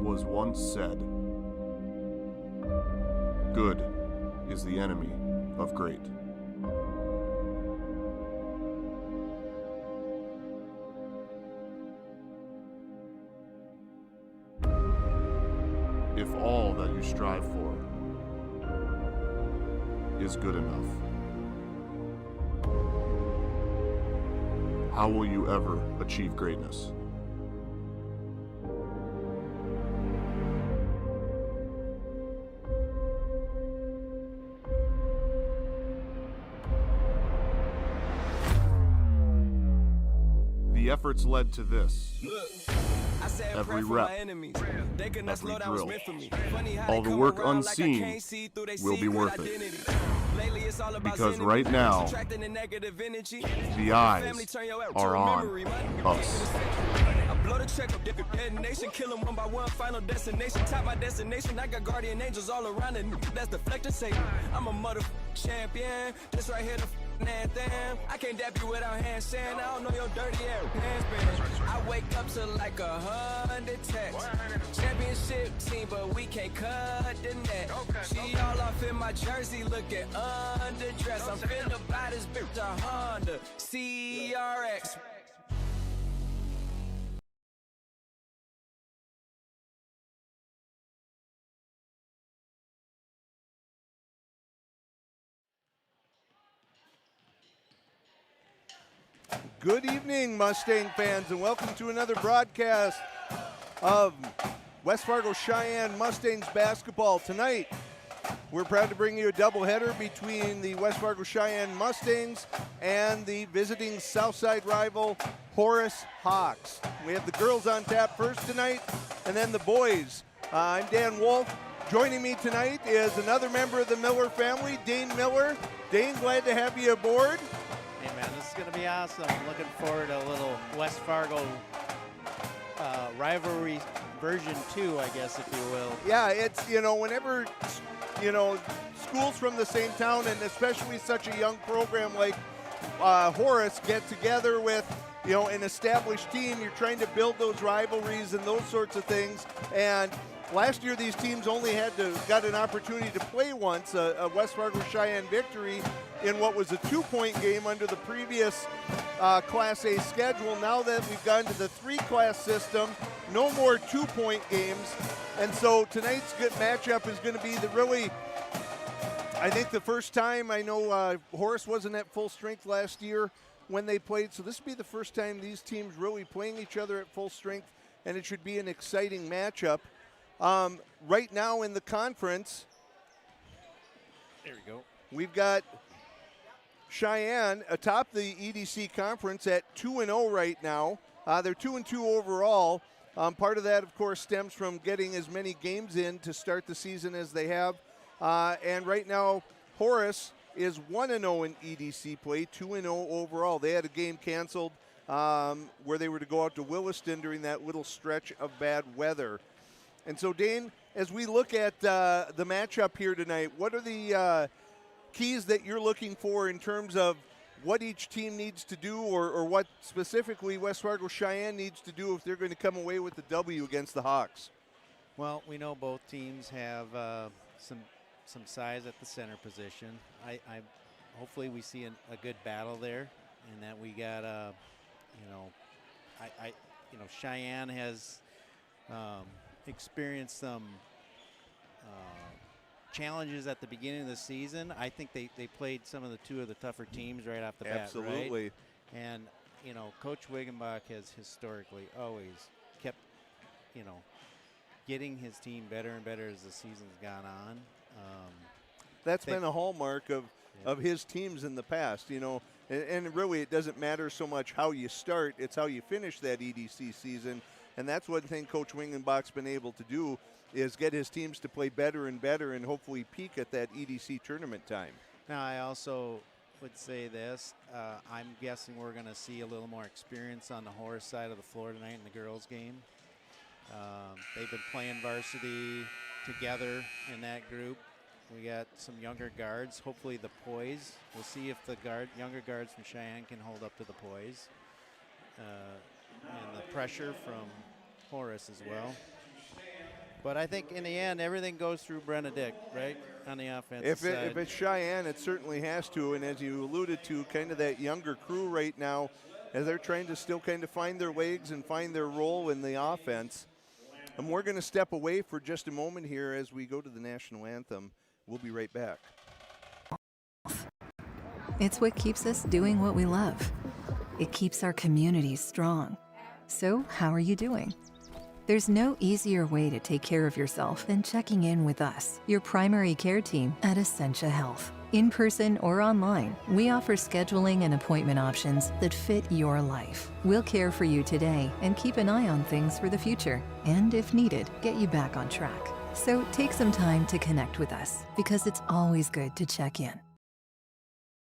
was once said, good is the enemy of great. If all that you strive for is good enough, how will you ever achieve greatness? The efforts led to this. Every rep, every drill, all the work unseen will be worth it. Because right now, the eyes are on us. Blow the check up, detonation, kill them one by one, final destination. Top my destination, I got guardian angels all around it. That's deflector say, I'm a mother champion. This right here, the anthem. I can't dap you without handstand. I don't know your dirty ass handstand. I wake up to like 100 texts. Championship team, but we can't cut the net. She all off in my jersey, looking underdressed. I'm finna buy this bitch a Honda CRX. Good evening, Mustang fans, and welcome to another broadcast of West Fargo Cheyenne Mustangs basketball. Tonight, we're proud to bring you a doubleheader between the West Fargo Cheyenne Mustangs and the visiting Southside rival Horace Hawks. We have the girls on tap first tonight, and then the boys. I'm Dan Wolf. Joining me tonight is another member of the Miller family, Dane Miller. Dane, glad to have you aboard. Hey man, this is going to be awesome. I'm looking forward to a little West Fargo rivalry version 2, I guess, if you will. Yeah, it's, whenever, schools from the same town, and especially such a young program like Horace, get together with, an established team, you're trying to build those rivalries and those sorts of things. And last year, these teams only got an opportunity to play once, a West Fargo Cheyenne victory in what was a 2-point game under the previous Class A schedule. Now that we've gone to the 3-class system, no more 2-point games. And so tonight's good matchup is going to be I think the first time. I know Horace wasn't at full strength last year when they played, so this will be the first time these teams really playing each other at full strength, and it should be an exciting matchup. Right now in the conference, There we go. we've got Cheyenne atop the EDC conference at 2-0 right now. They're 2-2 overall. Part of that, of course, stems from getting as many games in to start the season as they have. And right now, Horace is 1-0 in EDC play, 2-0 overall. They had a game canceled where they were to go out to Williston during that little stretch of bad weather. And so, Dane, as we look at the matchup here tonight, what are the keys that you're looking for in terms of what each team needs to do, or what specifically West Fargo Cheyenne needs to do if they're going to come away with the W against the Hawks? Well, we know both teams have some size at the center position. Hopefully we see a good battle there, and that we got Cheyenne has experienced some challenges at the beginning of the season. I think they played two of the tougher teams right off the bat. Absolutely. Right? And, Coach Wiggenbach has historically always kept, getting his team better and better as the season's gone on. That's been a hallmark of his teams in the past, and really it doesn't matter so much how you start, it's how you finish that EDC season. And that's one thing Coach Wingenbach's been able to do, is get his teams to play better and better and hopefully peak at that EDC tournament time. Now, I also would say this. I'm guessing we're going to see a little more experience on the Horace side of the floor tonight in the girls' game. They've been playing varsity together in that group. We got some younger guards, hopefully the poise. We'll see if the younger guards from Cheyenne can hold up to the poise. And the pressure from Horace as well. But I think in the end, everything goes through Benedict, right, on the offensive side. If it's Cheyenne, it certainly has to. And as you alluded to, kind of that younger crew right now, as they're trying to still kind of find their legs and find their role in the offense. And we're going to step away for just a moment here as we go to the national anthem. We'll be right back. It's what keeps us doing what we love. It keeps our communities strong. So, how are you doing? There's no easier way to take care of yourself than checking in with us, your primary care team at Essentia Health. In person or online, we offer scheduling and appointment options that fit your life. We'll care for you today and keep an eye on things for the future, and if needed, get you back on track. So take some time to connect with us, because it's always good to check in.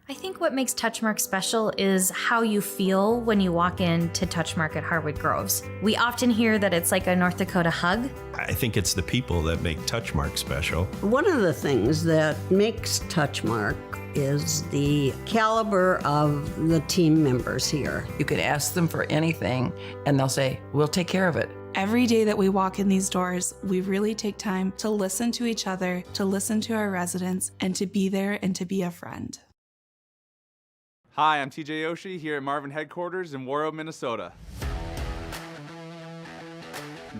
I think what makes Touchmark special is how you feel when you walk into Touchmark at Harwood Groves. We often hear that it's like a North Dakota hug. I think it's the people that make Touchmark special. One of the things that makes Touchmark is the caliber of the team members here. You could ask them for anything and they'll say, we'll take care of it. Every day that we walk in these doors, we really take time to listen to each other, to listen to our residents, and to be there and to be a friend. Hi, I'm TJ Yoshi here at Marvin headquarters in Warroad, Minnesota.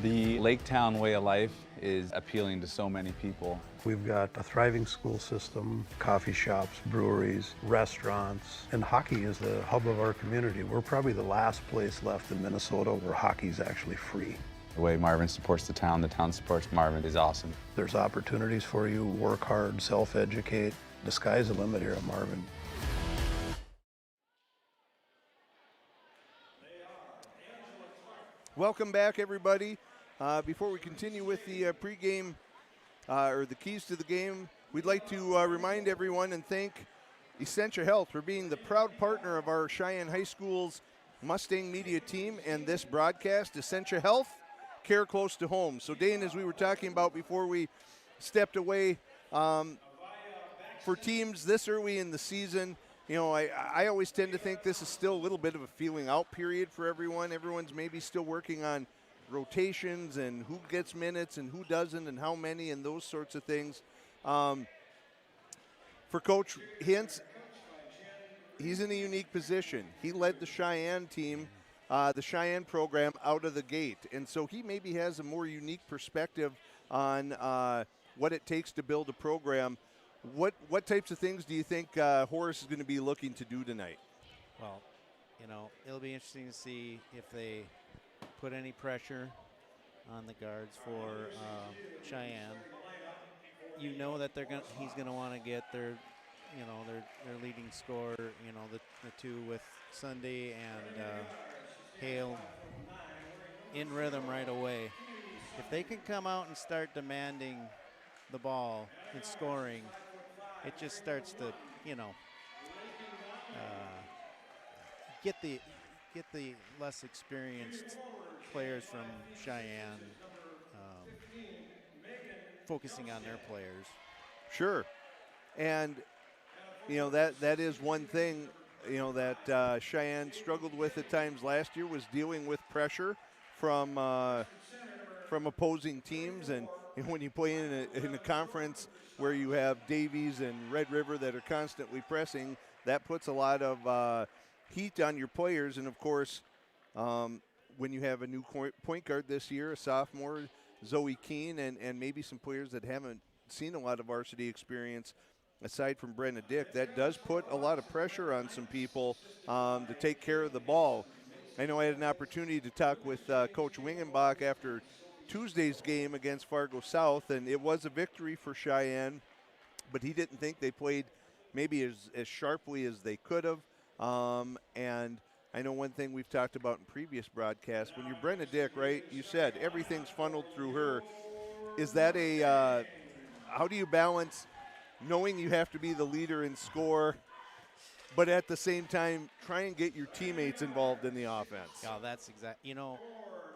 The Lake Town way of life is appealing to so many people. We've got a thriving school system, coffee shops, breweries, restaurants, and hockey is the hub of our community. We're probably the last place left in Minnesota where hockey is actually free. The way Marvin supports the town supports Marvin is awesome. There's opportunities for you, work hard, self-educate. The sky's the limit here at Marvin. Welcome back, everybody. Before we continue with the pregame, or the keys to the game, we'd like to remind everyone and thank Essentia Health for being the proud partner of our Cheyenne High School's Mustang Media team and this broadcast. Essentia Health, care close to home. So, Dane, as we were talking about before we stepped away, for teams this early in the season, you know, I always tend to think this is still a little bit of a feeling out period for everyone. Everyone's maybe still working on rotations and who gets minutes and who doesn't and how many and those sorts of things. For Coach Hintz, he's in a unique position. He led the Cheyenne team, the Cheyenne program out of the gate. And so he maybe has a more unique perspective on what it takes to build a program. What types of things do you think Horace is going to be looking to do tonight? Well, you know, it'll be interesting to see if they put any pressure on the guards for Cheyenne. You know that he's going to want to get their leading scorer, you know, the two with Sunday and Hale in rhythm right away. If they can come out and start demanding the ball and scoring, it just starts to, you know, get the less experienced players from Cheyenne focusing on their players. Sure. And, you know, that is one thing, you know, that Cheyenne struggled with at times last year, was dealing with pressure from opposing teams. And when you play in a conference where you have Davies and Red River that are constantly pressing, that puts a lot of heat on your players. And, of course, when you have a new point guard this year, a sophomore, Zoe Keene, and maybe some players that haven't seen a lot of varsity experience aside from Benedict, that does put a lot of pressure on some people to take care of the ball. I know I had an opportunity to talk with Coach Wingenbach after Tuesday's game against Fargo South, and it was a victory for Cheyenne, but he didn't think they played maybe as sharply as they could have. And I know one thing we've talked about in previous broadcasts, when you're Benedict, right, you said everything's funneled through her. Is that how do you balance knowing you have to be the leader and score, but at the same time try and get your teammates involved in the offense? Oh, that's exactly, you know,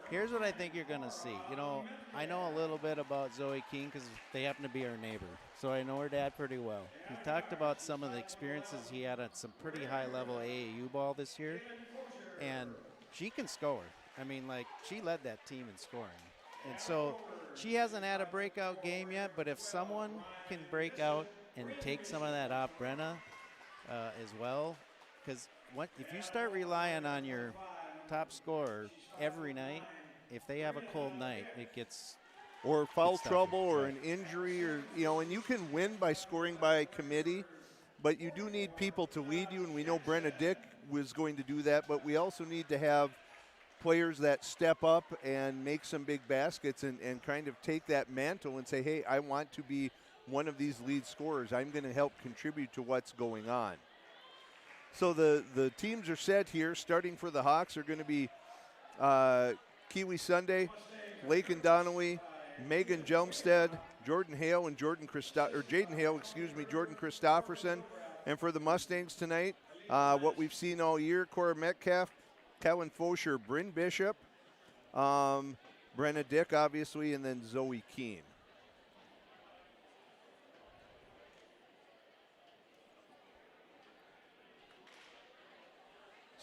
here's what I think you're going to see. You know, I know a little bit about Zoe Keene because they happen to be our neighbor, so I know her dad pretty well. He talked about some of the experiences he had at some pretty high-level AAU ball this year, and she can score. I mean, like, she led that team in scoring. And so she hasn't had a breakout game yet, but if someone can break out and take some of that off Brenna as well, because if you start relying on your top scorer every night, if they have a cold night, it gets or foul tougher. trouble or Right. an injury, or and you can win by scoring by committee, but you do need people to lead you, and we know Brenna Dick was going to do that, but we also need to have players that step up and make some big baskets and kind of take that mantle and say, hey, I want to be one of these lead scorers. I'm going to help contribute to what's going on. So the teams are set here. Starting for the Hawks are going to be Kiwi Sunday, Lakin Donnelly, Megan Jelmstead, Jordan Hale, and Jaden Hale, Jordan Christofferson. And for the Mustangs tonight, what we've seen all year, Cora Metcalf, Kellen Fosher, Bryn Bishop, Brenna Dick, obviously, and then Zoe Keene.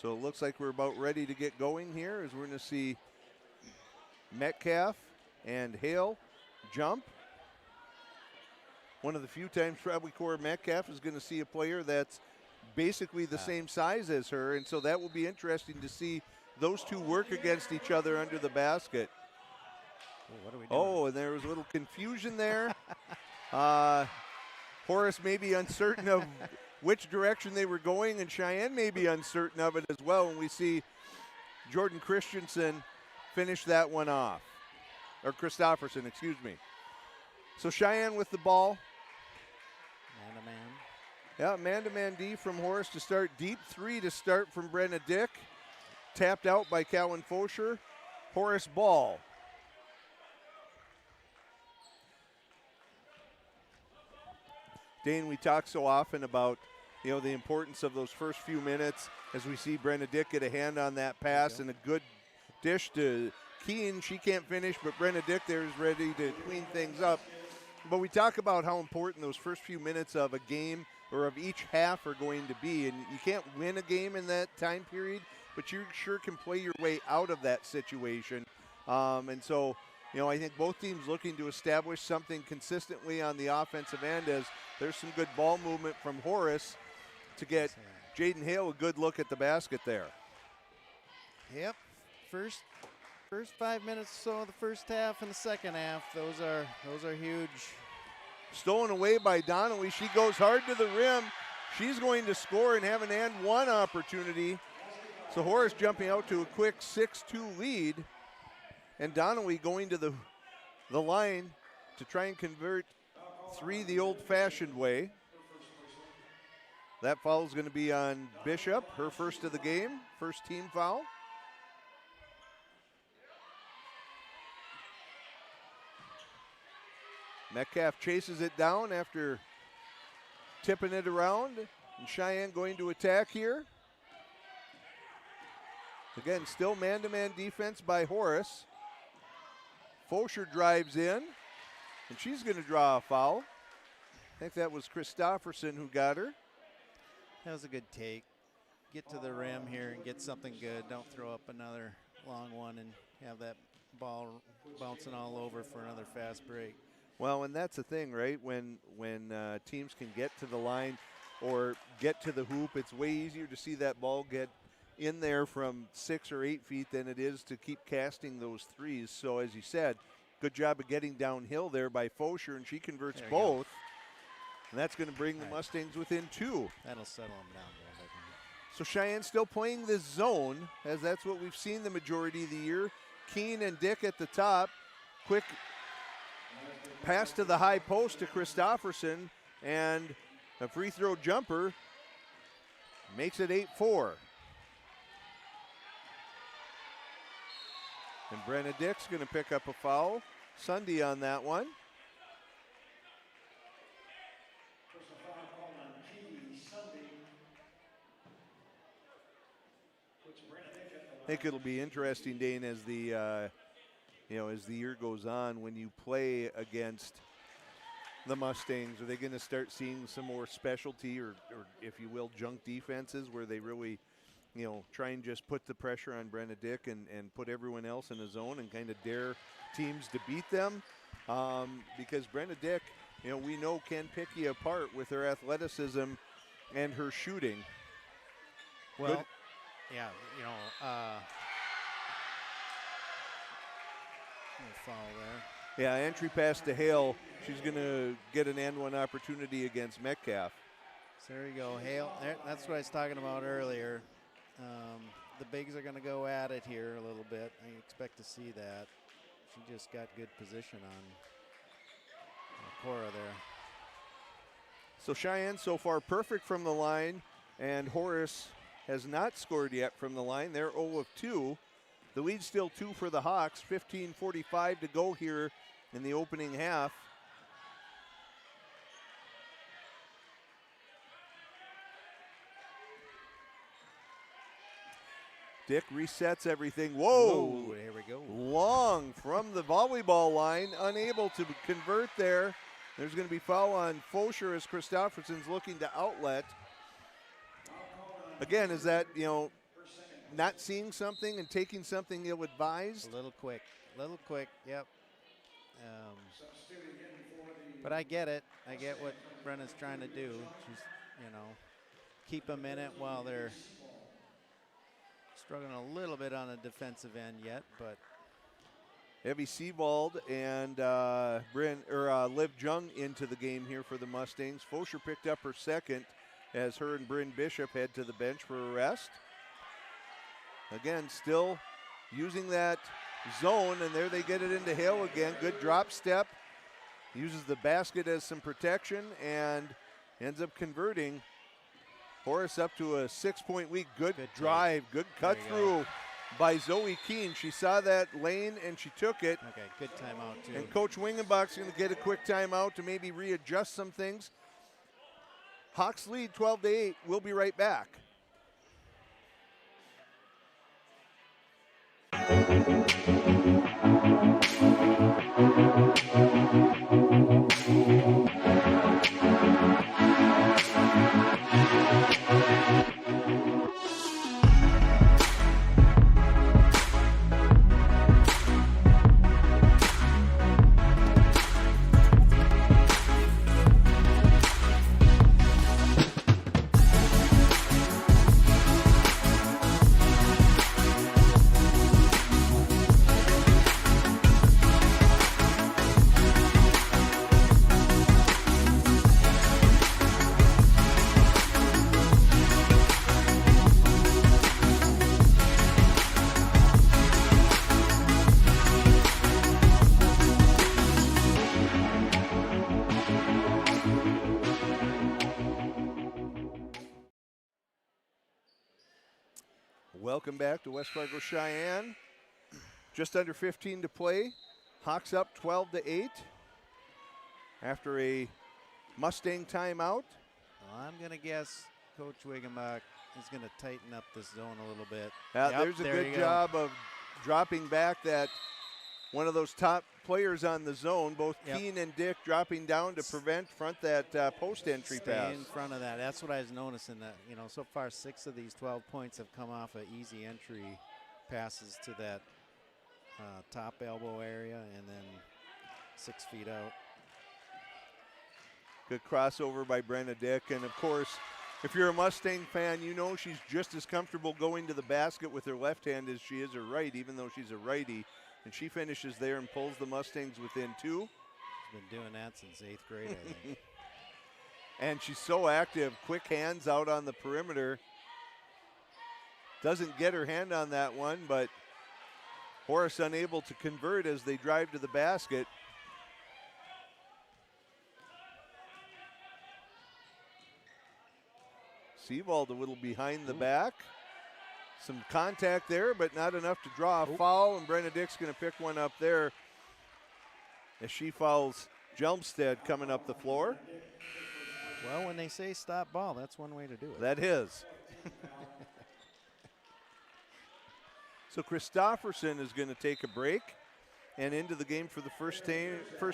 So it looks like we're about ready to get going here, as we're going to see Metcalf and Hale jump. One of the few times probably Cora Metcalf is going to see a player that's basically the same size as her, and so that will be interesting to see those two work against each other under the basket. What are we doing? Oh, and there was a little confusion there. Horace may be uncertain of which direction they were going, and Cheyenne may be uncertain of it as well, and we see Jordan Christensen finish that one off. Or Christofferson, excuse me. So Cheyenne with the ball. Man-to-man. Yeah, man-to-man D from Horace to start. Deep three to start from Brenna Dick. Tapped out by Calvin Fosher. Horace ball. Dane, we talk so often about the importance of those first few minutes as we see Brenna Dick get a hand on that pass and a good dish to Keene. She can't finish, but Brenna Dick there is ready to clean things up. But we talk about how important those first few minutes of a game or of each half are going to be. And you can't win a game in that time period, but you sure can play your way out of that situation. And so, I think both teams looking to establish something consistently on the offensive end, as there's some good ball movement from Horace to get Jaden Hale a good look at the basket there. Yep. First 5 minutes or so of the first half and the second half, those are huge. Stolen away by Donnelly. She goes hard to the rim. She's going to score and have an and one opportunity. So Horace jumping out to a quick 6-2 lead. And Donnelly going to the line to try and convert three the old-fashioned way. That foul is going to be on Bishop, her first of the game, first team foul. Metcalf chases it down after tipping it around, and Cheyenne going to attack here. Again, still man-to-man defense by Horace. Fosher drives in, and she's going to draw a foul. I think that was Christofferson who got her. That was a good take. Get to the rim here and get something good. Don't throw up another long one and have that ball bouncing all over for another fast break. Well, and that's the thing, right? When teams can get to the line or get to the hoop, it's way easier to see that ball get in there from 6 or 8 feet than it is to keep casting those threes. So as you said, good job of getting downhill there by Fosher, and she converts both. And that's going to bring the Mustangs within 2. That'll settle them down a little bit. So Cheyenne still playing this zone, as that's what we've seen the majority of the year. Keene and Dick at the top. Quick pass to the high post to Christofferson, and a free throw jumper makes it 8-4. And Brenna Dick's going to pick up a foul. Sunday on that one. I think it'll be interesting, Dane, as the as the year goes on, when you play against the Mustangs. Are they going to start seeing some more specialty or if you will, junk defenses where they really try and just put the pressure on Brenna Dick and put everyone else in a zone and kind of dare teams to beat them. Because Brenna Dick, we know can pick you apart with her athleticism and her shooting. Well, good. Yeah, no foul there. Yeah, entry pass to Hale. She's going to get an and one opportunity against Metcalf. So there you go, Hale. That's what I was talking about earlier. The bigs are going to go at it here a little bit. I expect to see that. She just got good position on Cora there. So Cheyenne so far perfect from the line, and Horace has not scored yet from the line. They're 0 of 2. The lead's still 2 for the Hawks. 15:45 to go here in the opening half. Dick resets everything. Whoa! There we go. Long from the volleyball line, unable to convert there. There's going to be foul on Fosher as Christofferson's looking to outlet. Again, is that, not seeing something and taking something ill-advised? A little quick, yep. But I get it. I get what Brenna's trying to do. She's, keep them in it while they're struggling a little bit on the defensive end yet, but. Evie Seavold and Liv Jung into the game here for the Mustangs. Fosher picked up her second as her and Bryn Bishop head to the bench for a rest. Again, still using that zone, and there they get it into Hale again. Good drop step. Uses the basket as some protection and ends up converting. Horace up to a 6-point lead. Good drive, good cut through by Zoe Keene. She saw that lane and she took it. Okay, good timeout too. And Coach Wingenbach's going to get a quick timeout to maybe readjust some things. Hawks lead 12-8. We'll be right back. Welcome back to West Fargo Cheyenne. Just under 15 to play. Hawks up 12-8 after a Mustang timeout. Well, I'm going to guess Coach Wingenbach is going to tighten up this zone a little bit. There's a good job of dropping back that one of those top players on the zone, both Keene and Dick dropping down to prevent that post entry pass. In front of that. That's what I was noticing, that so far 6 of these 12 points have come off of easy entry passes to that top elbow area and then 6 feet out. Good crossover by Brenna Dick, and of course, if you're a Mustang fan, she's just as comfortable going to the basket with her left hand as she is her right, even though she's a righty. And she finishes there and pulls the Mustangs within 2. She's been doing that since 8th grade, I think. And she's so active, quick hands out on the perimeter. Doesn't get her hand on that one, but Horace unable to convert as they drive to the basket. Seavold a little behind the back. Some contact there, but not enough to draw a foul, and Brenna Dick's going to pick one up there as she fouls Jelmstead coming up the floor. Well, when they say stop ball, that's one way to do it. That is. So Christofferson is going to take a break, and into the game for the first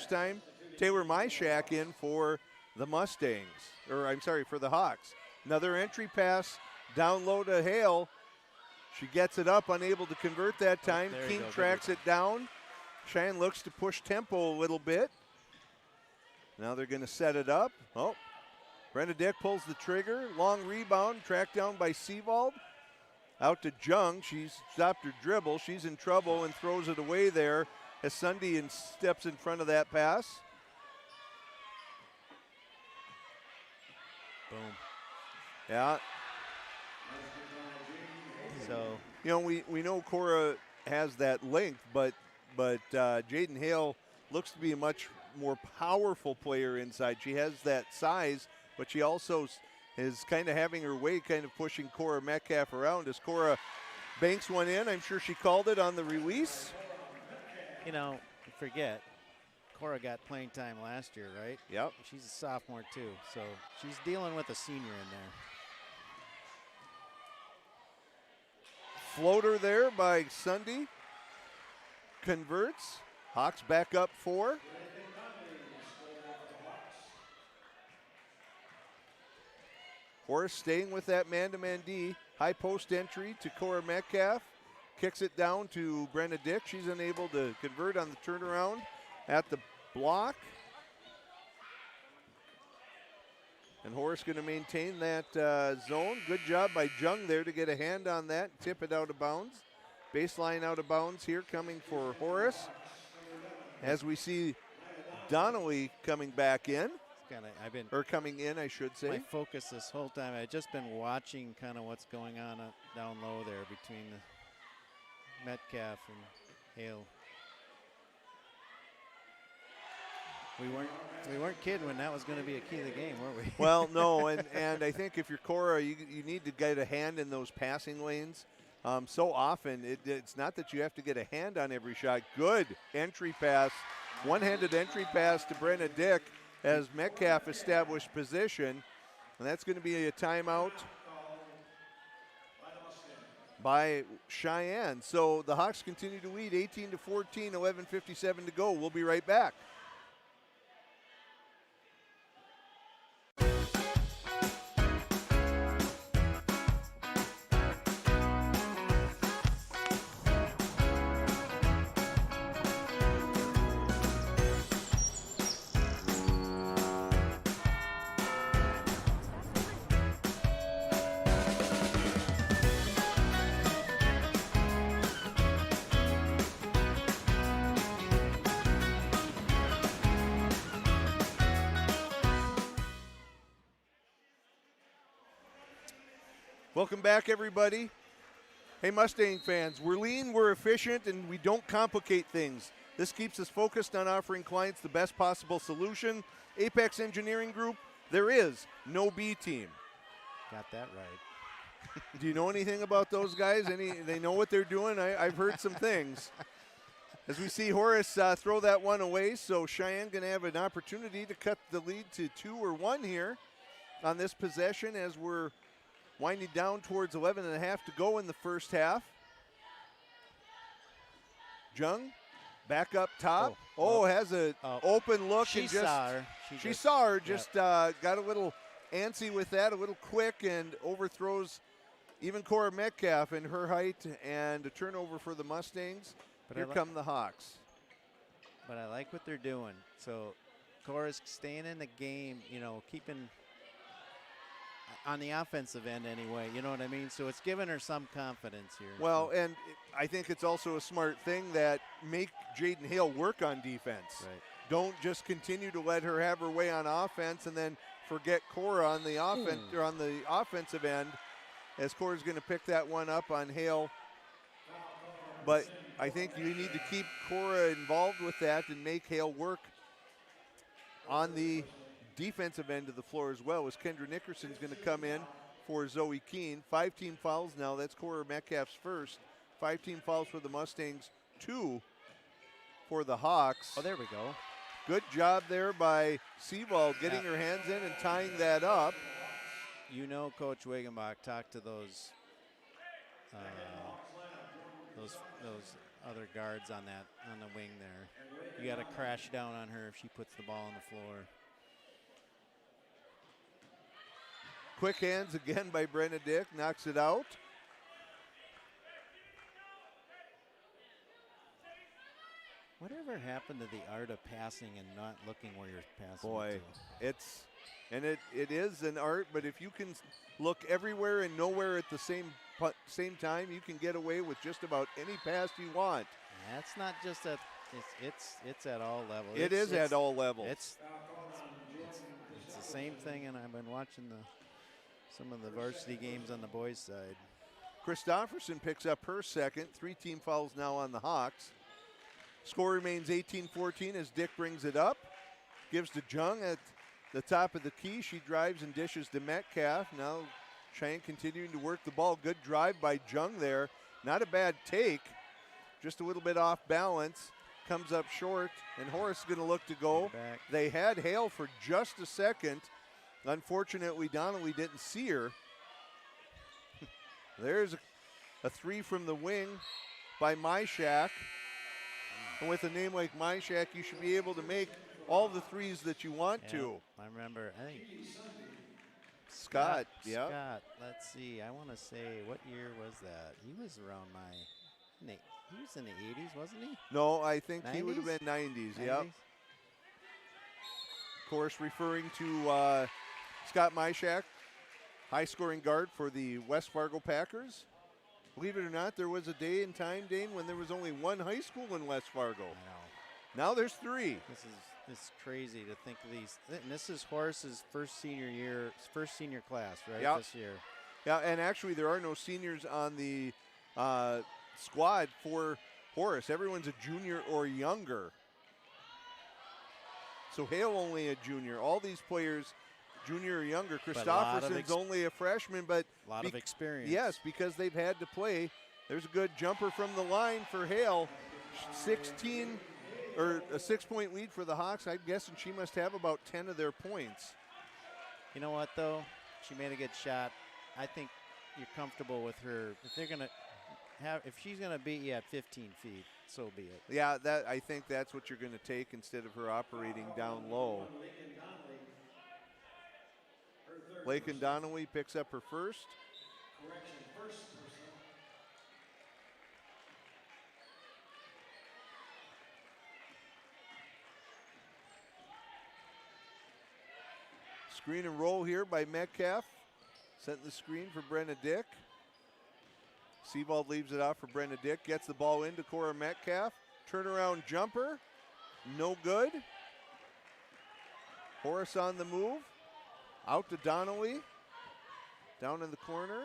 time, Taylor Myshak in for the Mustangs, for the Hawks. Another entry pass down low to Hale. She gets it up, unable to convert that time. King tracks it down. Cheyenne looks to push tempo a little bit. Now they're going to set it up. Oh, Brenda Dick pulls the trigger. Long rebound, tracked down by Seawald. Out to Jung. She's stopped her dribble. She's in trouble and throws it away there as Sunday steps in front of that pass. Boom. Yeah. So, you know, we know Cora has that length, but Jaden Hale looks to be a much more powerful player inside. She has that size, but she also is kind of having her way, kind of pushing Cora Metcalf around as Cora banks one in. I'm sure she called it on the release. You know, forget, Cora got playing time last year, right? Yep. She's a sophomore too, so she's dealing with a senior in there. Floater there by Sunday. Converts. Hawks back up 4. Horace staying with that man-to-man D. High post entry to Cora Metcalf. Kicks it down to Brenda Dick. She's unable to convert on the turnaround at the block. And Horace going to maintain that zone. Good job by Jung there to get a hand on that. Tip it out of bounds. Baseline out of bounds here coming for Horace. As we see Donnelly coming back in. Coming in, I should say. My focus this whole time, I've just been watching kind of what's going on down low there between the Metcalf and Hale. We weren't kidding when that was going to be a key to the game, were we? Well, no, and I think if you're Cora, you need to get a hand in those passing lanes. So often, it's not that you have to get a hand on every shot. Good entry pass, one-handed entry pass to Brenda Dick as Metcalf established position. And that's going to be a timeout by Cheyenne. So the Hawks continue to lead 18-14, 11:57 to go. We'll be right back. Welcome back, everybody. Hey, Mustang fans, we're lean, we're efficient, and we don't complicate things. This keeps us focused on offering clients the best possible solution. Apex Engineering Group, there is no B team. Got that right. Do you know anything about those guys? They know what they're doing? I've heard some things. As we see Horace throw that one away, so Cheyenne going to have an opportunity to cut the lead to 2 or 1 here on this possession as we're winding down towards 11.5 to go in the first half. Jung back up top. Has an open look. She and just saw her. She saw her. Just got a little antsy with that, a little quick, and overthrows even Cora Metcalf in her height, and a turnover for the Mustangs. But here come the Hawks. But I like what they're doing. So Cora's staying in the game, keeping on the offensive end anyway, you know what I mean? So it's giving her some confidence here. Well, and I think it's also a smart thing that make Jaden Hale work on defense. Right. Don't just continue to let her have her way on offense and then forget Cora on the offense or on the offensive end, as Cora's going to pick that one up on Hale. But I think you need to keep Cora involved with that and make Hale work on the defensive end of the floor as well, as Kendra Nickerson's going to come in for Zoe Keene. 5 team fouls now. That's Cora Metcalf's first. 5 team fouls for the Mustangs, 2 for the Hawks. Oh, there we go. Good job there by Seawald getting her hands in and tying that up. Coach Wigenbach talked to those other guards on the wing there. You got to crash down on her if she puts the ball on the floor. Quick hands again by Brenda Dick, knocks it out. Whatever happened to the art of passing and not looking where you're passing? Boy, to? it is an art, but if you can look everywhere and nowhere at the same time, you can get away with just about any pass you want. That's not just at it's at all levels. It is at all levels. It's the same thing, and I've been watching some of the varsity games on the boys' side. Christofferson picks up her second. 3 team fouls now on the Hawks. Score remains 18-14 as Dick brings it up. Gives to Jung at the top of the key. She drives and dishes to Metcalf. Now Cheyenne continuing to work the ball. Good drive by Jung there. Not a bad take. Just a little bit off balance. Comes up short, and Horace is going to look to go. They had Hale for just a second. Unfortunately, Donnelly didn't see her. There's a 3 from the wing by Myshak. And with a name like Myshak, you should be able to make all the threes that you want to. I remember, I think Scott, yeah. Scott, let's see. I want to say, what year was that? He was around he was in the 80s, wasn't he? No, I think 90s? he would have been 90s, yep. Of course, referring to Scott Myshak, high-scoring guard for the West Fargo Packers. Believe it or not, there was a day and time, Dane, when there was only 1 high school in West Fargo. I know. Now there's 3. This is crazy to think of these. And this is Horace's first senior class, right? Yep. This year. Yeah, and actually there are no seniors on the squad for Horace. Everyone's a junior or younger. So Hale only a junior. All these players, junior or younger. Christofferson's only a freshman, but a lot of experience. Yes, because they've had to play. There's a good jumper from the line for Hale. 16 or a 6-point lead for the Hawks. I'm guessing she must have about 10 of their points. You know what though? She made a good shot. I think you're comfortable with her. If she's gonna beat you at 15 feet, so be it. Yeah, I think that's what you're gonna take instead of her operating down low. Lakin Donnelly picks up her first. Screen and roll here by Metcalf. Setting the screen for Brenna Dick. Sebald leaves it off for Brenna Dick. Gets the ball into Cora Metcalf. Turnaround jumper. No good. Horace on the move. Out to Donnelly. Down in the corner.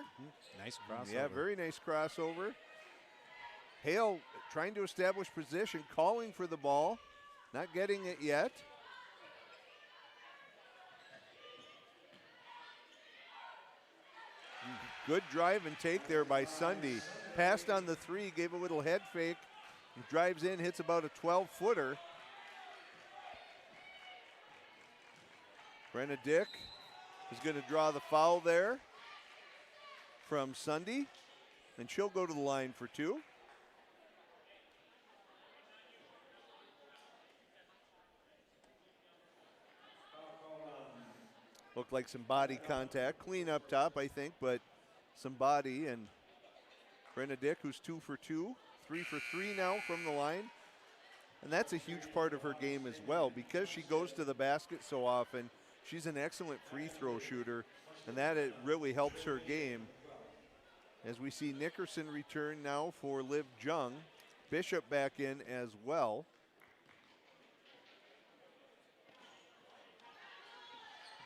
Nice crossover. Yeah, very nice crossover. Hale trying to establish position, calling for the ball. Not getting it yet. Good drive and take there by Sunday. Passed on the 3, gave a little head fake. Drives in, hits about a 12-footer. Brenna Dick is going to draw the foul there from Sunday, and she'll go to the line for 2. Looked like some body contact. Clean up top, I think, but some body. And Brenna Dick, who's 2 for 2, 3 for 3 now from the line. And that's a huge part of her game as well. Because she goes to the basket so often, she's an excellent free throw shooter, and that it really helps her game. As we see Nickerson return now for Liv Jung. Bishop back in as well.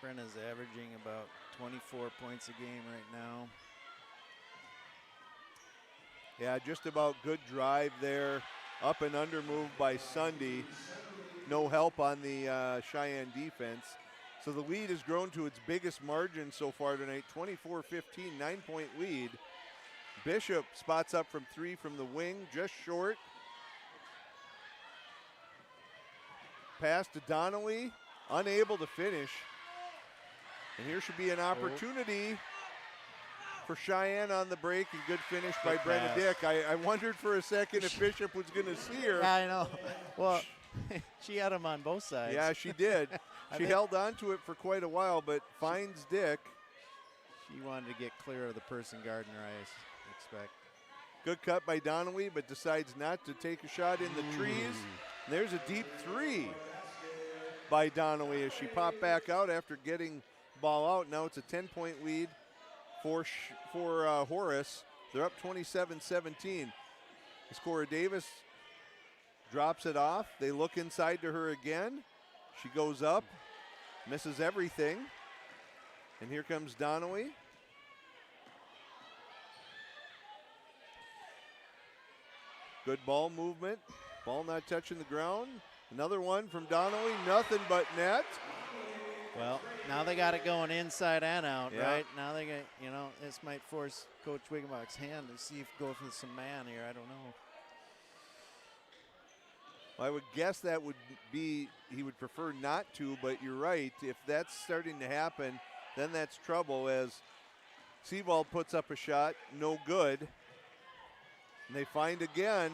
Brenna's averaging about 24 points a game right now. Yeah, just about good drive there. Up and under move by Sunday. No help on the Cheyenne defense. So the lead has grown to its biggest margin so far tonight, 24-15, 9-point lead. Bishop spots up from 3 from the wing, just short. Pass to Donnelly, unable to finish. And here should be an opportunity for Cheyenne on the break. A good finish by Brenna Dick. I wondered for a second if Bishop was going to see her. Yeah, I know. Well, she had him on both sides. Yeah, she did. She held on to it for quite a while, but finds Dick. She wanted to get clear of the person guarding her, I expect. Good cut by Donnelly, but decides not to take a shot in the trees. And there's a deep three by Donnelly as she popped back out after getting ball out. Now it's a 10-point lead for Horace. They're up 27-17. As Cora Davis drops it off. They look inside to her again. She goes up, misses everything. And here comes Donnelly. Good ball movement. Ball not touching the ground. Another one from Donnelly. Nothing but net. Well, now they got it going inside and out, Yeah. right? Now they got, you know, this might force Coach Wiggenbach's hand to see if go for some man here. I don't know. I would guess that would be, he would prefer not to, but you're right. If that's starting to happen, then that's trouble as Seawald puts up a shot, no good. And they find again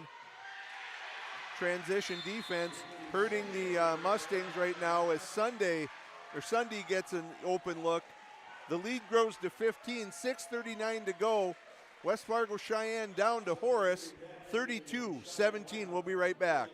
transition defense hurting the Mustangs right now as Sunday gets an open look. The lead grows to 15, 6:39 to go. West Fargo Cheyenne down to Horace, 32-17. We'll be right back.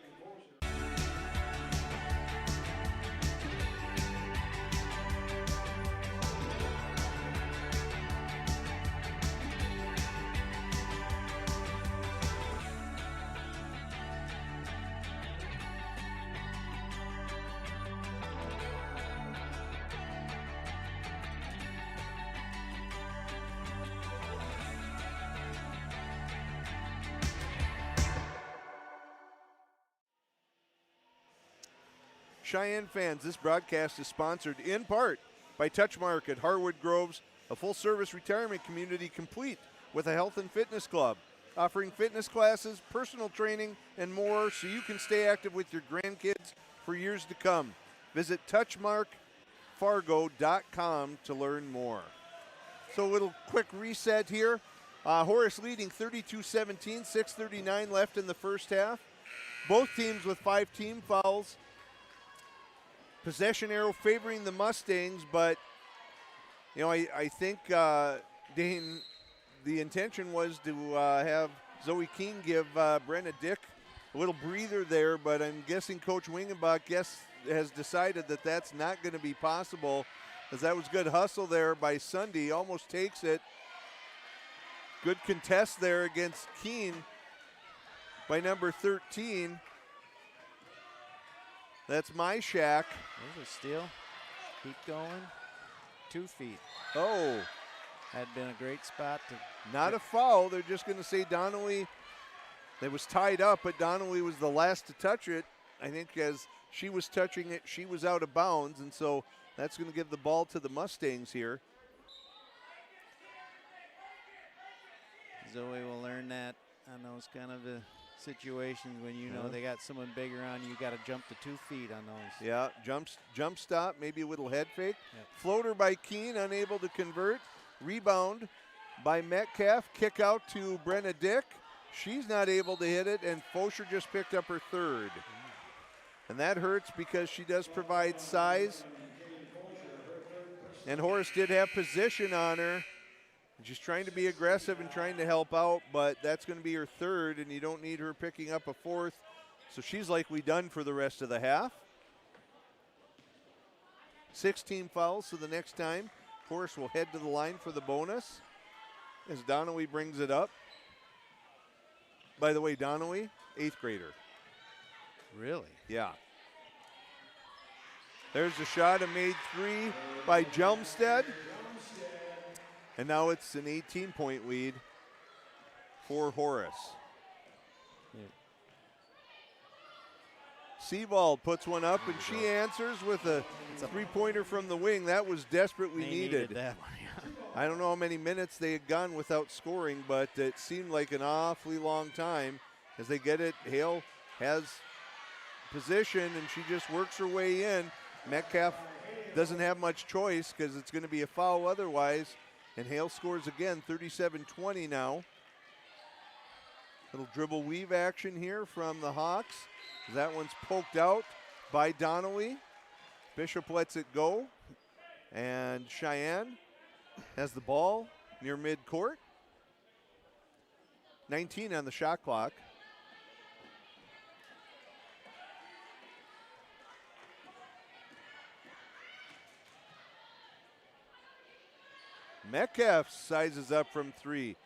Cheyenne fans, this broadcast is sponsored in part by Touchmark at Harwood Groves, a full-service retirement community complete with a health and fitness club, offering fitness classes, personal training, and more so you can stay active with your grandkids for years to come. Visit touchmarkfargo.com to learn more. So a little quick reset here. Horace leading 32-17, 6:39 left in the first half. Both teams with 5 team fouls. Possession arrow favoring the Mustangs, but you know, I think Dane, the intention was to have Zoe King give Brenna Dick a little breather there, but I'm guessing Coach Wingenbach has decided that that's not going to be possible, as that was good hustle there by Sunday, almost takes it. Good contest there against Keene by number 13. That's my shack. There's a steal. Keep going. 2 feet. Oh. Had been a great spot to. Not a foul. They're just going to say Donnelly. It was tied up, but Donnelly was the last to touch it. I think as she was touching it, she was out of bounds, and so that's going to give the ball to the Mustangs here. Zoe will learn that on those kind of situations when you know they got someone bigger on you. Got to jump to 2 feet on those. Yeah, jump stop, maybe a little head fake. Yep. Floater by Keene, unable to convert. Rebound by Metcalf. Kick out to Brenna Dick. She's not able to hit it, and Fosher just picked up her third. And that hurts because she does provide size. And Horace did have position on her. She's trying to be aggressive and trying to help out, but that's going to be her third, and you don't need her picking up a fourth. So she's likely done for the rest of the half. 16 fouls, so the next time, Horace will head to the line for the bonus as Donnelly brings it up. By the way, Donnelly, 8th grader. Really? Yeah. There's a shot, a made 3 by Jelmstead. And now it's an 18-point lead for Horace. Seawald puts one up, and she answers with a 3-pointer from the wing. That was desperately needed. That one, yeah. I don't know how many minutes they had gone without scoring, but it seemed like an awfully long time as they get it. Hale has position, and she just works her way in. Metcalf doesn't have much choice because it's going to be a foul otherwise. And Hale scores again, 37-20 now. Little dribble weave action here from the Hawks. That one's poked out by Donnelly. Bishop lets it go. And Cheyenne has the ball near midcourt. 19 on the shot clock. Metcalf sizes up from 3.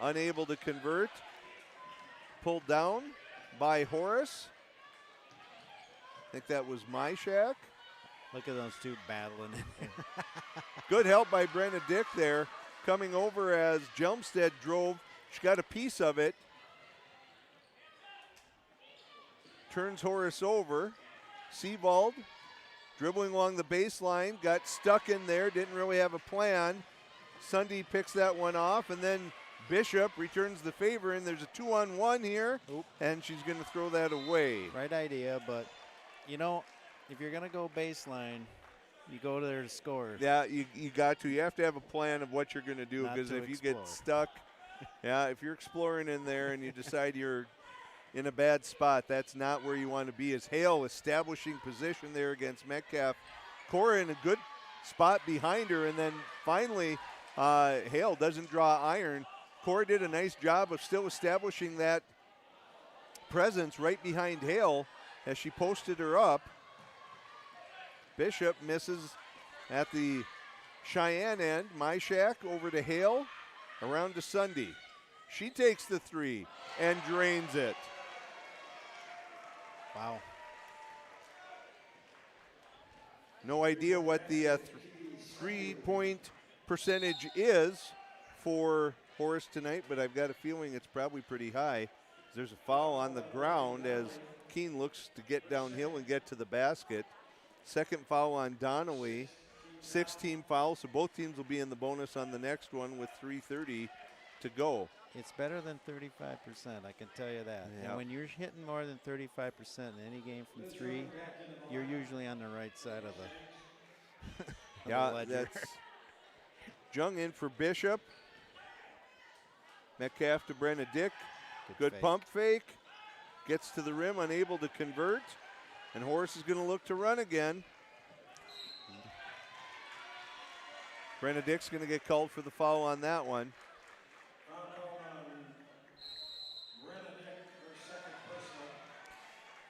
Unable to convert. Pulled down by Horace. I think that was Myshak. Look at those two battling. Good help by Brenna Dick there. Coming over as Jelmstead drove. She got a piece of it. Turns Horace over. Seavald dribbling along the baseline. Got stuck in there. Didn't really have a plan. Sunday picks that one off. And then Bishop returns the favor. And there's a 2-on-1 here. Oop. And she's going to throw that away. Right idea, but, you know, if you're going to go baseline, you go there to score. Yeah, you got to. You have to have a plan of what you're going to do, because if you get stuck, if you're exploring in there and you decide you're in a bad spot, that's not where you want to be. As Hale establishing position there against Metcalf. Cora in a good spot behind her, and then finally Hale doesn't draw iron. Cora did a nice job of still establishing that presence right behind Hale as she posted her up. Bishop misses at the Cheyenne end. Myshak over to Hale, around to Sunday. She takes the 3 and drains it. Wow. No idea what the 3-point percentage is for Horace tonight, but I've got a feeling it's probably pretty high. There's a foul on the ground as Keene looks to get downhill and get to the basket. Second foul on Donnelly. 6-team foul, so both teams will be in the bonus on the next one with 3:30 to go. It's better than 35%, I can tell you that. Yep. And when you're hitting more than 35% in any game from 3, you're usually on the right side of the, Yeah, the ledger. that's Jung in for Bishop. Metcalf to Brenna Dick. Good fake. pump fake. Gets to the rim, unable to convert. And Horace is going to look to run again. Brenna Dick's going to get called for the foul on that one.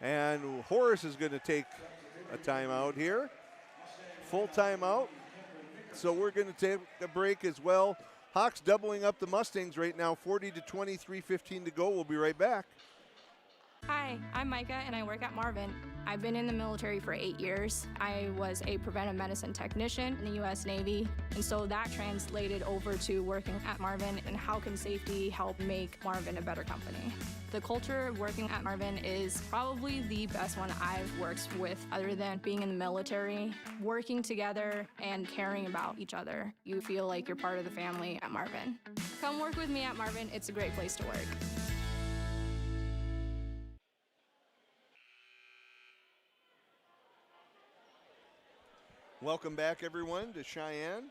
And Horace is going to take a timeout here. Full timeout. So we're going to take a break as well. Hawks doubling up the Mustangs right now, 40-20, 3:15 to go. We'll be right back. Hi, I'm Micah and I work at Marvin. I've been in the military for 8 years. I was a preventive medicine technician in the U.S. Navy, and so that translated over to working at Marvin and how can safety help make Marvin a better company. The culture working at Marvin is probably the best one I've worked with other than being in the military. Working together and caring about each other. You feel like you're part of the family at Marvin. Come work with me at Marvin. It's a great place to work. Welcome back, everyone, to Cheyenne.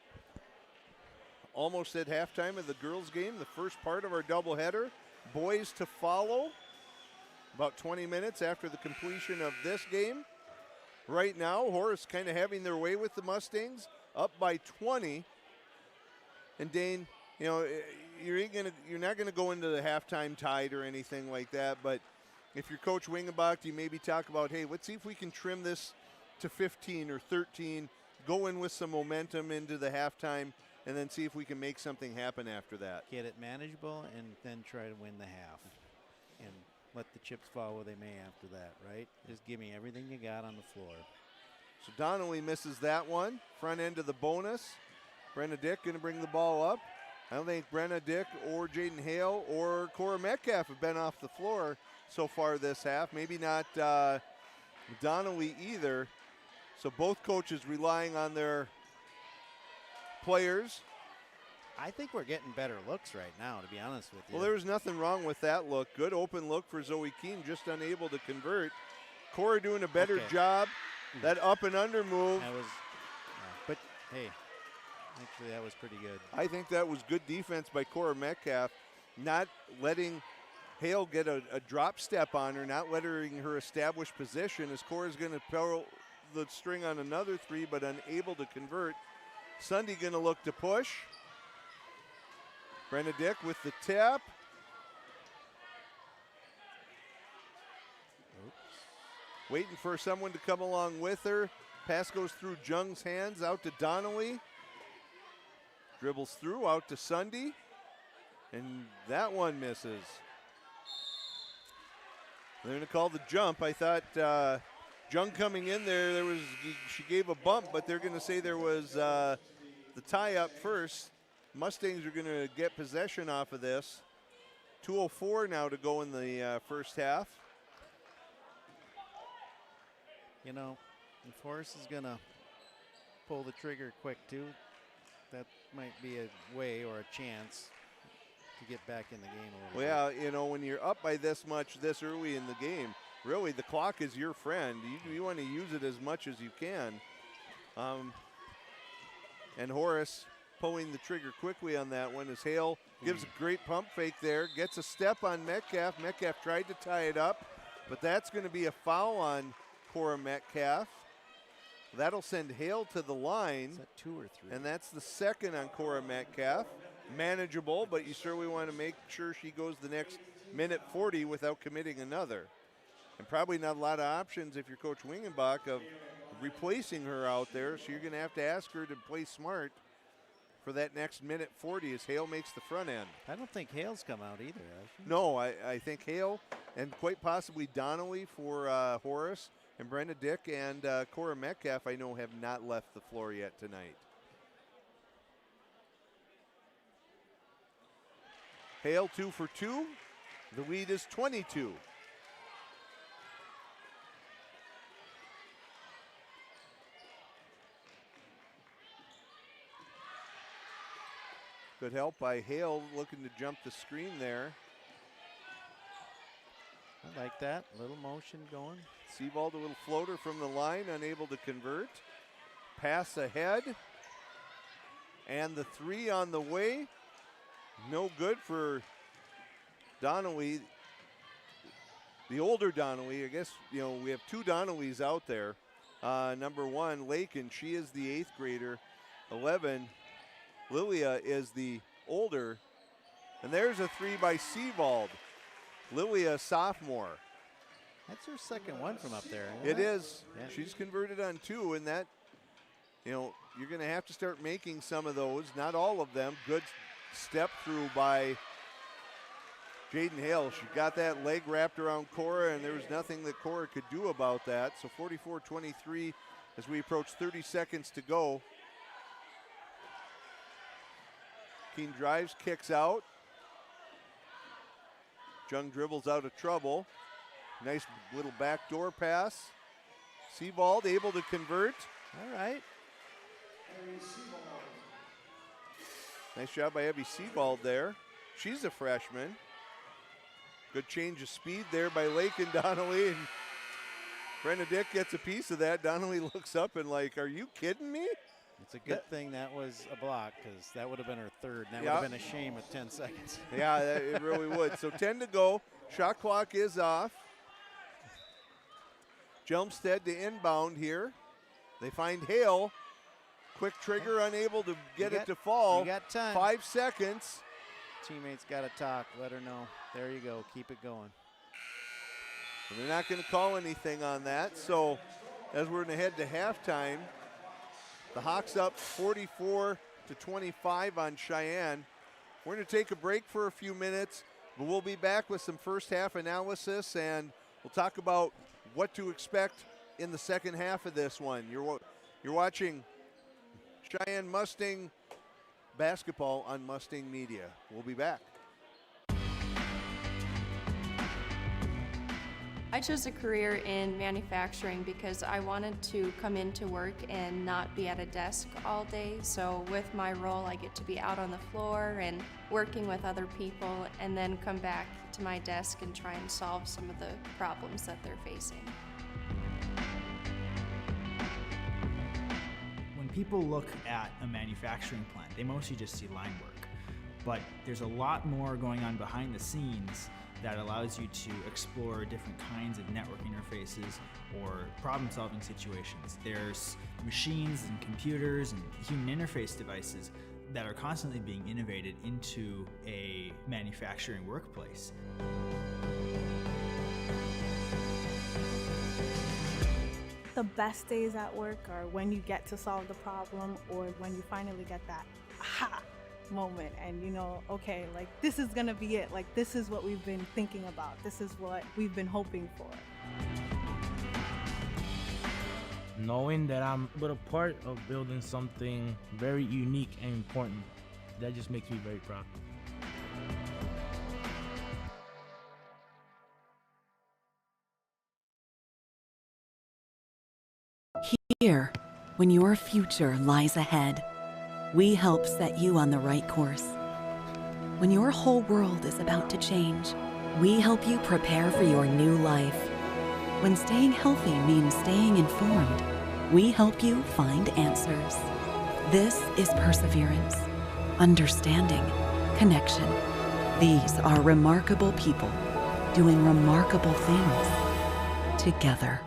Almost at halftime of the girls' game, the first part of our doubleheader. Boys to follow about 20 minutes after the completion of this game. Right now, Horace kind of having their way with the Mustangs, up by 20. And Dane, you know, you're not going to go into the halftime tied or anything like that, but if you're Coach Wingenbach, you maybe talk about, hey, let's see if we can trim this to 15 or 13, go in with some momentum into the halftime, and then see if we can make something happen after that. Get it manageable and then try to win the half. And let the chips fall where they may after that, right? Just give me everything you got on the floor. So Donnelly misses that one. Front end of the bonus. Brenna Dick going to bring the ball up. I don't think Brenna Dick or Jaden Hale or Cora Metcalf have been off the floor so far this half. Maybe not Donnelly either. So both coaches relying on their players. I think we're getting better looks right now, to be honest with you. Well, there was nothing wrong with that look. Good open look for Zoe Keene, just unable to convert. Cora doing a better job. That up and under move. That was, but hey, actually that was pretty good. I think that was good defense by Cora Metcalf, not letting Hale get a drop step on her, not letting her establish position, as Cora's going to pull the string on another three, but unable to convert. Sunday going to look to push. Brenna Dick with the tap. Waiting for someone to come along with her. Pass goes through Jung's hands out to Donnelly. Dribbles through out to Sunday, and that one misses. They're going to call the jump. I thought Jung coming in there was she gave a bump, but they're going to say there was the tie up first. Mustangs are going to get possession off of this. 2:04 now to go in the first half. You know, if Horace is going to pull the trigger quick too, that might be a way or a chance to get back in the game a little bit. Yeah, you know, when you're up by this much this early in the game, really the clock is your friend. You want to use it as much as you can. And Horace pulling the trigger quickly on that one as Hale gives a great pump fake there, gets a step on Metcalf. Metcalf tried to tie it up, but that's going to be a foul on Cora Metcalf. That'll send Hale to the line. Is that 2 or 3? And that's the second on Cora Metcalf. Manageable, but you certainly want to make sure she goes the next minute 40 without committing another. And probably not a lot of options if you're Coach Wingenbach of replacing her out there, so you're going to have to ask her to play smart for that next minute 40 as Hale makes the front end. I don't think Hale's come out either, has she? No, I think Hale and quite possibly Donnelly for Horace and Brenda Dick and Cora Metcalf, I know, have not left the floor yet tonight. Hale 2 for 2. The lead is 22. Good help by Hale looking to jump the screen there. I like that. Little motion going. Seabald, a little floater from the line, unable to convert. Pass ahead. And the three on the way. No good for Donnelly. The older Donnelly, I guess, you know, we have two Donnellys out there. Number 1, Lakin, she is the 8th grader. 11, Lilia is the older. And there's a three by Seabald. Lilia, sophomore. That's her second one from up there. It is. Yeah. She's converted on 2, and that, you know, you're going to have to start making some of those. Not all of them. Good step through by Jaden Hale. She got that leg wrapped around Cora, and there was nothing that Cora could do about that. So 44-23 as we approach 30 seconds to go. Keene drives, kicks out. Jung dribbles out of trouble. Nice little backdoor pass. Seabald able to convert. All right. Nice job by Abby Seabald there. She's a freshman. Good change of speed there by Lakin Donnelly. And Brenda Dick gets a piece of that. Donnelly looks up and like, are you kidding me? It's a good thing that was a block because that would have been her third. And that would have been a shame with 10 seconds. Yeah, it really would. So 10 to go. Shot clock is off. Jelmstead to inbound here. They find Hale. Quick trigger, unable to get it to fall. You got time. 5 seconds. Teammates got to talk. Let her know. There you go. Keep it going. And they're not going to call anything on that. So as we're going to head to halftime, the Hawks up 44-25 on Cheyenne. We're going to take a break for a few minutes, but we'll be back with some first half analysis, and we'll talk about what to expect in the second half of this one. You're watching Cheyenne Mustang basketball on Mustang Media. We'll be back. I chose a career in manufacturing because I wanted to come into work and not be at a desk all day. So with my role, I get to be out on the floor and working with other people and then come back to my desk and try and solve some of the problems that they're facing. When people look at a manufacturing plant, they mostly just see line work. But there's a lot more going on behind the scenes that allows you to explore different kinds of network interfaces or problem-solving situations. There's machines and computers and human interface devices that are constantly being innovated into a manufacturing workplace. The best days at work are when you get to solve the problem or when you finally get that aha moment and, you know, okay, like this is gonna be it. Like this is what we've been thinking about. This is what we've been hoping for. Knowing that I'm but a part of building something very unique and important, that just makes me very proud. Here, when your future lies ahead, we help set you on the right course. When your whole world is about to change, we help you prepare for your new life. When staying healthy means staying informed, we help you find answers. This is perseverance, understanding, connection. These are remarkable people doing remarkable things together.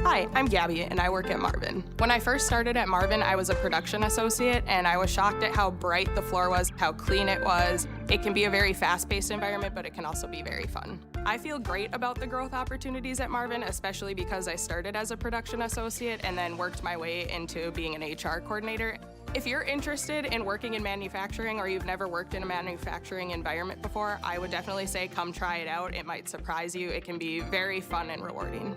Hi, I'm Gabby and I work at Marvin. When I first started at Marvin, I was a production associate and I was shocked at how bright the floor was, how clean it was. It can be a very fast-paced environment, but it can also be very fun. I feel great about the growth opportunities at Marvin, especially because I started as a production associate and then worked my way into being an HR coordinator. If you're interested in working in manufacturing or you've never worked in a manufacturing environment before, I would definitely say come try it out. It might surprise you. It can be very fun and rewarding.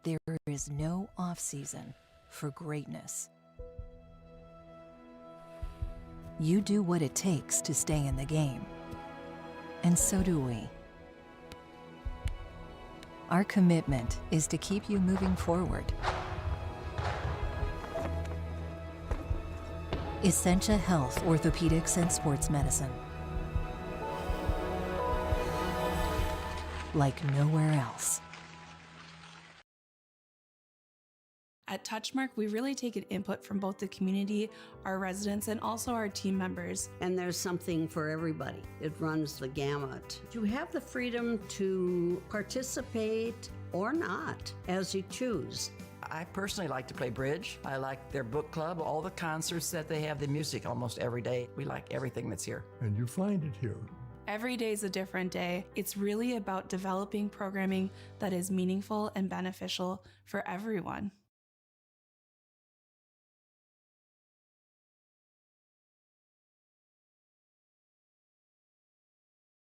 There is no off-season for greatness. You do what it takes to stay in the game, and so do we. Our commitment is to keep you moving forward. Essentia Health, Orthopedics, and Sports Medicine. Like nowhere else. At Touchmark, we really take an input from both the community, our residents, and also our team members. And there's something for everybody. It runs the gamut. You have the freedom to participate or not, as you choose. I personally like to play bridge. I like their book club, all the concerts that they have, the music almost every day. We like everything that's here. And you find it here. Every day is a different day. It's really about developing programming that is meaningful and beneficial for everyone.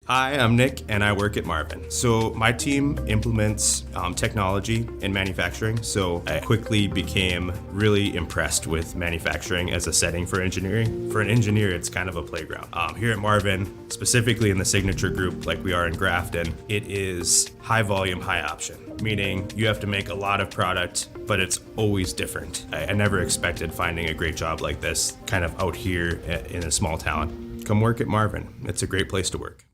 Hi, I'm Nick and I work at Marvin. So my team implements technology in manufacturing, so I quickly became really impressed with manufacturing as a setting for engineering. For an engineer, it's kind of a playground. Here at Marvin, specifically in the signature group like we are in Grafton, it is high volume, high option, meaning you have to make a lot of product, but it's always different. I never expected finding a great job like this kind of out here in a small town. Come work at Marvin. It's a great place to work.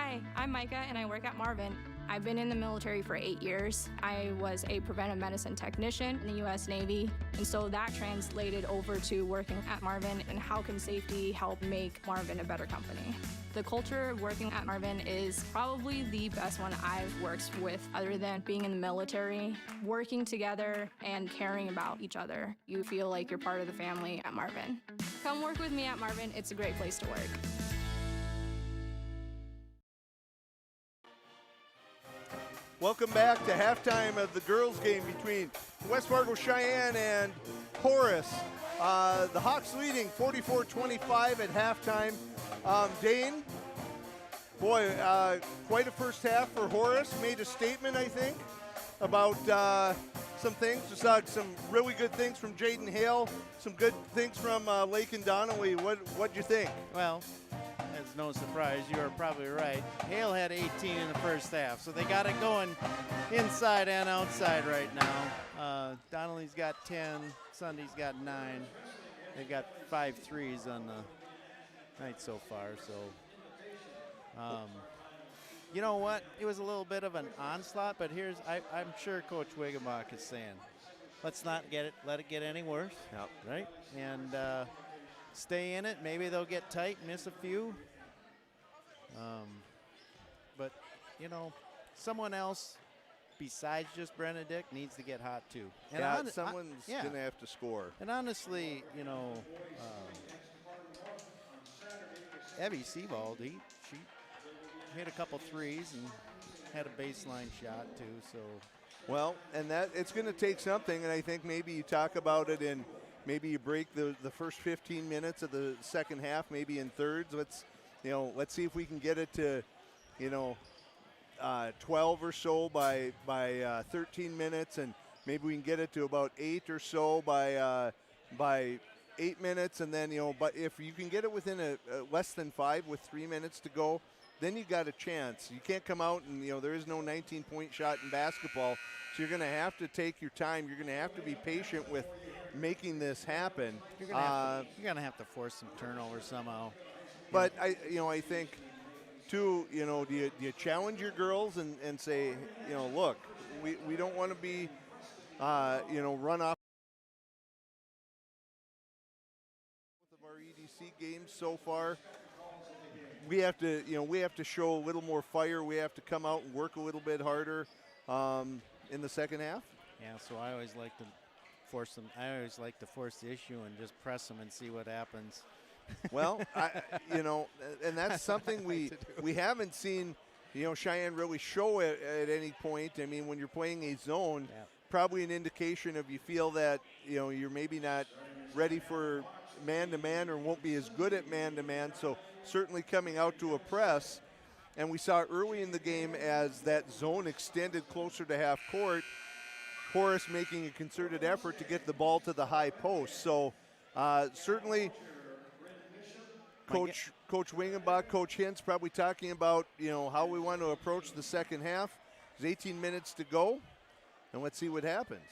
Hi, I'm Micah and I work at Marvin. I've been in the military for 8 years. I was a preventive medicine technician in the U.S. Navy, and so that translated over to working at Marvin and how can safety help make Marvin a better company. The culture of working at Marvin is probably the best one I've worked with other than being in the military. Working together and caring about each other. You feel like you're part of the family at Marvin. Come work with me at Marvin. It's a great place to work. Welcome back to halftime of the girls' game between West Fargo Cheyenne and Horace. The Hawks leading 44-25 at halftime. Dane, boy, quite a first half for Horace. Made a statement, I think, about some things. We saw some really good things from Jaden Hale, some good things from Lakin Donnelly. What'd you think? Well, it's no surprise, you are probably right. Hale had 18 in the first half, so they got it going inside and outside right now. Donnelly's got 10, Sunday's got 9. They've got 5 threes on the night so far, so you know what? It was a little bit of an onslaught, but I'm sure Coach Wigenbach is saying, let's not let it get any worse, right? And stay in it. Maybe they'll get tight, miss a few. But, you know, someone else besides just Benedict needs to get hot too. And someone's going to have to score. And honestly, you know, Evie Sebald, she hit a couple threes and had a baseline shot too. So, well, and that it's going to take something, and I think maybe you talk about it in maybe you break the first 15 minutes of the second half, maybe in thirds. Let's see if we can get it to, 12 or so by 13 minutes, and maybe we can get it to about 8 or so by 8 minutes, and then but if you can get it within a less than 5 with 3 minutes to go, then you got a chance. You can't come out and there is no 19-point shot in basketball, so you're going to have to take your time. You're going to have to be patient with making this happen. You're gonna have to force some turnover somehow. But I think too, do you challenge your girls and say, look, we don't want to be, run off of our EDC games so far. We have to show a little more fire. We have to come out and work a little bit harder in the second half. Yeah, so I always like to force them. I always like to force the issue and just press them and see what happens. Well, and that's something we haven't seen, Cheyenne really show at any point. I mean, when you're playing a zone, probably an indication of you feel that, you're maybe not ready for man-to-man or won't be as good at man-to-man. So certainly coming out to a press. And we saw early in the game as that zone extended closer to half court, Horace making a concerted effort to get the ball to the high post. So certainly Coach Wingenbach, Coach Hintz probably talking about, how we want to approach the second half. There's 18 minutes to go, and let's see what happens.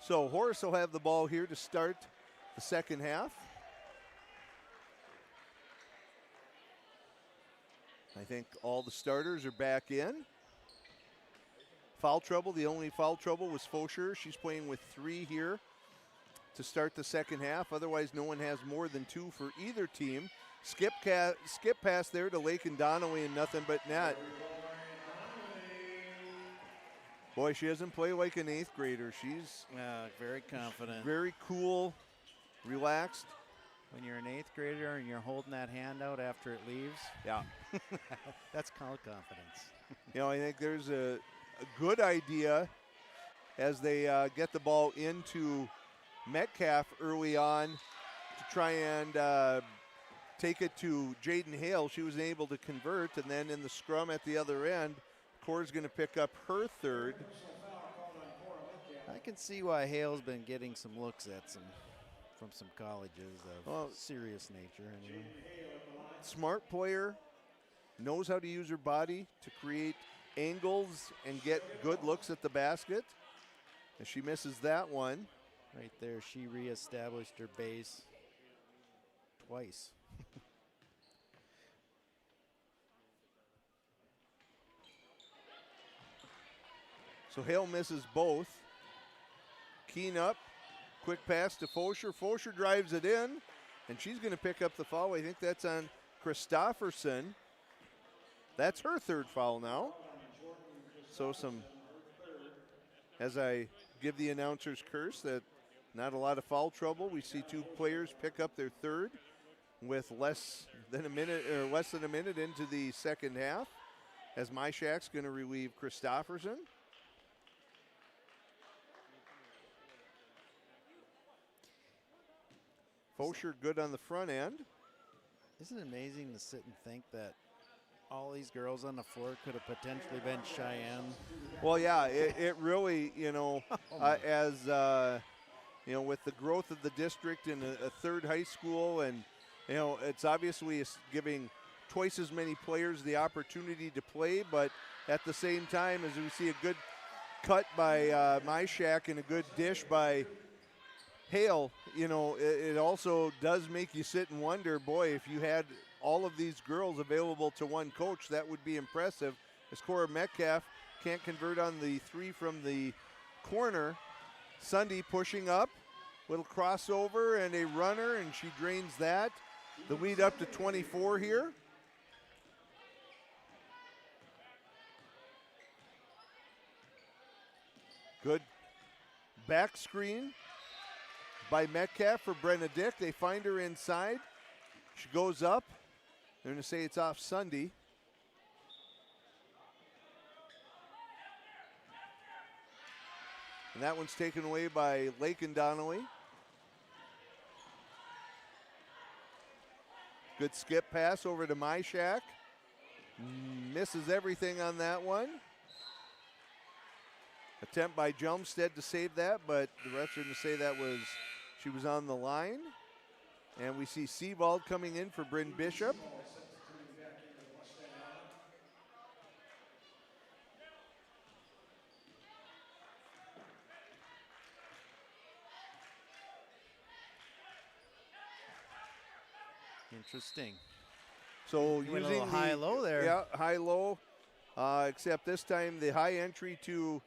So Horace will have the ball here to start the second half. I think all the starters are back in. Foul trouble, the only foul trouble was Fosher. She's playing with 3 here to start the second half. Otherwise, no one has more than 2 for either team. Skip pass there to Lakin Donnelly and nothing but net. Boy, she doesn't play like an 8th grader. She's very confident. Very cool, relaxed. When you're an 8th grader and you're holding that hand out after it leaves, that's called confidence. I think there's a good idea as they get the ball into Metcalf early on to try and take it to Jaden Hale. She was able to convert, and then in the scrum at the other end, Cora's going to pick up her 3rd. I can see why Hale's been getting some looks at from some colleges of serious nature. Anyway. Smart player, knows how to use her body to create angles and get good looks at the basket. And she misses that one. Right there, she reestablished her base twice. So Hale misses both. Keen up, quick pass to Fosher. Fosher drives it in, and she's going to pick up the foul. I think that's on Christofferson. That's her third foul now. So as I give the announcer's curse, that not a lot of foul trouble. We see two players pick up their third with less than a minute into the second half, as Myshak's going to relieve Christofferson. Fosher good on the front end. Isn't it amazing to sit and think that all these girls on the floor could have potentially been Cheyenne? Well, yeah, it really, as with the growth of the district and a third high school, and it's obviously giving twice as many players the opportunity to play, but at the same time, as we see a good cut by Myshak and a good dish by Hale, it also does make you sit and wonder, boy, if you had all of these girls available to one coach, that would be impressive. As Cora Metcalf can't convert on the three from the corner. Sunday pushing up, little crossover and a runner, and she drains that. The lead up to 24 here. Good back screen by Metcalf for Brenna Dick. They find her inside. She goes up. They're going to say it's off Sunday. And that one's taken away by Lakin Donnelly. Good skip pass over to Myshak. Misses everything on that one. Attempt by Jelmstead to save that, but the refs are going to say she was on the line. And we see Seawald coming in for Bryn Bishop. Interesting. So you went using a little high-low there. Yeah, high-low. Except this time the high entry to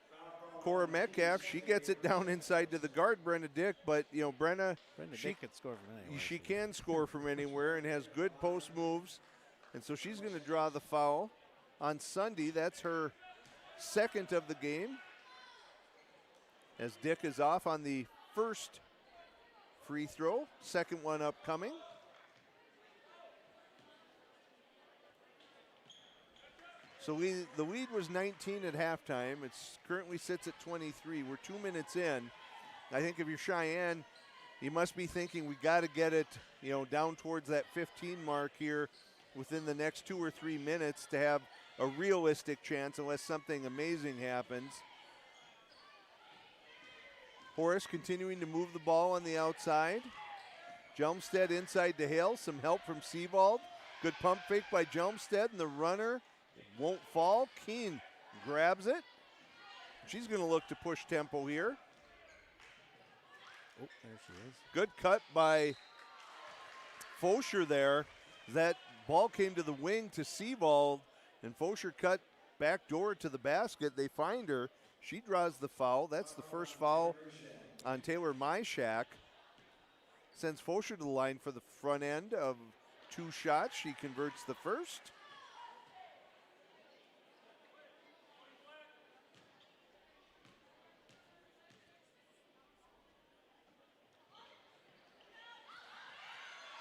Cora Metcalf. She gets it down inside to the guard, Brenna Dick. But Brenna Dick could score from anywhere. She can score from anywhere and has good post moves, and so she's going to draw the foul on Sunday. That's her second of the game. As Dick is off on the first free throw, second one upcoming. So the lead was 19 at halftime. It currently sits at 23. We're 2 minutes in. I think if you're Cheyenne, you must be thinking we got to get it, down towards that 15 mark here within the next 2 or 3 minutes to have a realistic chance, unless something amazing happens. Horace continuing to move the ball on the outside. Jelmstead inside to Hale. Some help from Seawald. Good pump fake by Jelmstead, and the runner won't fall. Keene grabs it. She's going to look to push tempo here. Oh, there she is. Good cut by Fosher there. That ball came to the wing to Seawald, and Fosher cut back door to the basket. They find her. She draws the foul. That's the first foul on Taylor Myshak. Sends Fosher to the line for the front end of 2 shots. She converts the first.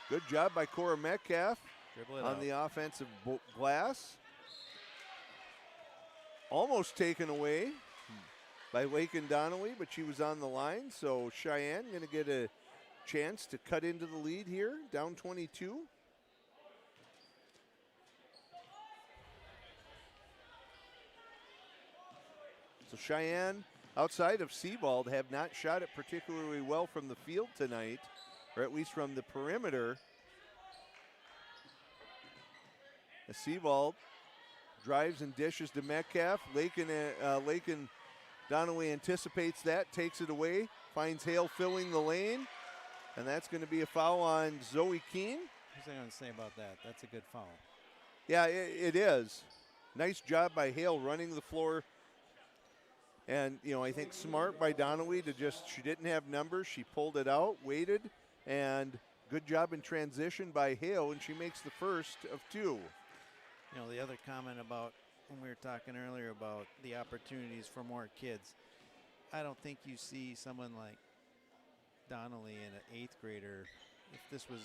Good job by Cora Metcalf on the offensive glass. Almost taken away by Lakin Donnelly, but she was on the line. So Cheyenne going to get a chance to cut into the lead here, down 22. So Cheyenne, outside of Seawald, have not shot it particularly well from the field tonight, or at least from the perimeter. As Seawald drives and dishes to Metcalf. Lakin Donnelly anticipates that, takes it away, finds Hale filling the lane, and that's going to be a foul on Zoe Keene. What's I going to say about that? That's a good foul. Yeah, it is. Nice job by Hale running the floor And, I think smart by Donnelly to she didn't have numbers. She pulled it out, waited, and good job in transition by Hale, and she makes the first of 2. The other comment about when we were talking earlier about the opportunities for more kids, I don't think you see someone like Donnelly and an 8th grader, if this was,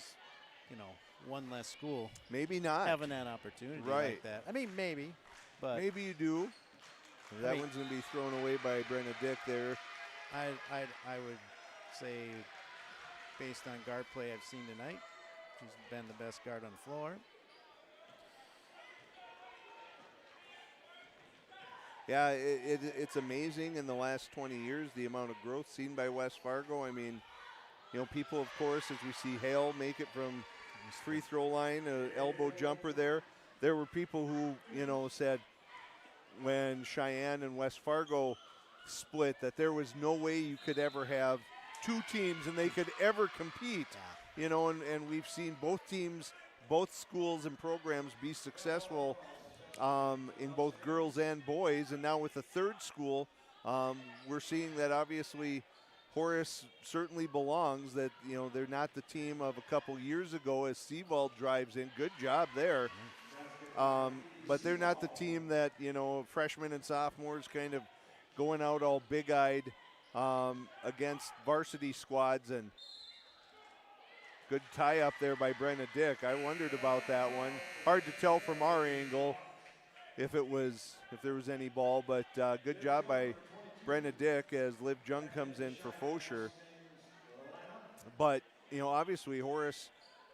one less school. Maybe not. Having that opportunity like that. I mean, maybe, but. Maybe you do. That one's going to be thrown away by Brenna Dick there. I would say, based on guard play I've seen tonight, she's been the best guard on the floor. Yeah, it's amazing in the last 20 years, the amount of growth seen by West Fargo. I mean, people, of course, as we see Hale make it from free throw line, an elbow jumper there. There were people who, said when Cheyenne and West Fargo split that there was no way you could ever have 2 teams and they could ever compete. And we've seen both teams, both schools and programs be successful in both girls and boys, and now with the 3rd school, we're seeing that obviously Horace certainly belongs, that, they're not the team of a couple years ago as Seavald drives in. Good job there. But they're not the team that, freshmen and sophomores kind of going out all big-eyed against varsity squads, and good tie up there by Brenna Dick. I wondered about that one. Hard to tell from our angle if there was any ball, but good job by Brenna Dick as Liv Jung comes in for Fosher. But, obviously Horace,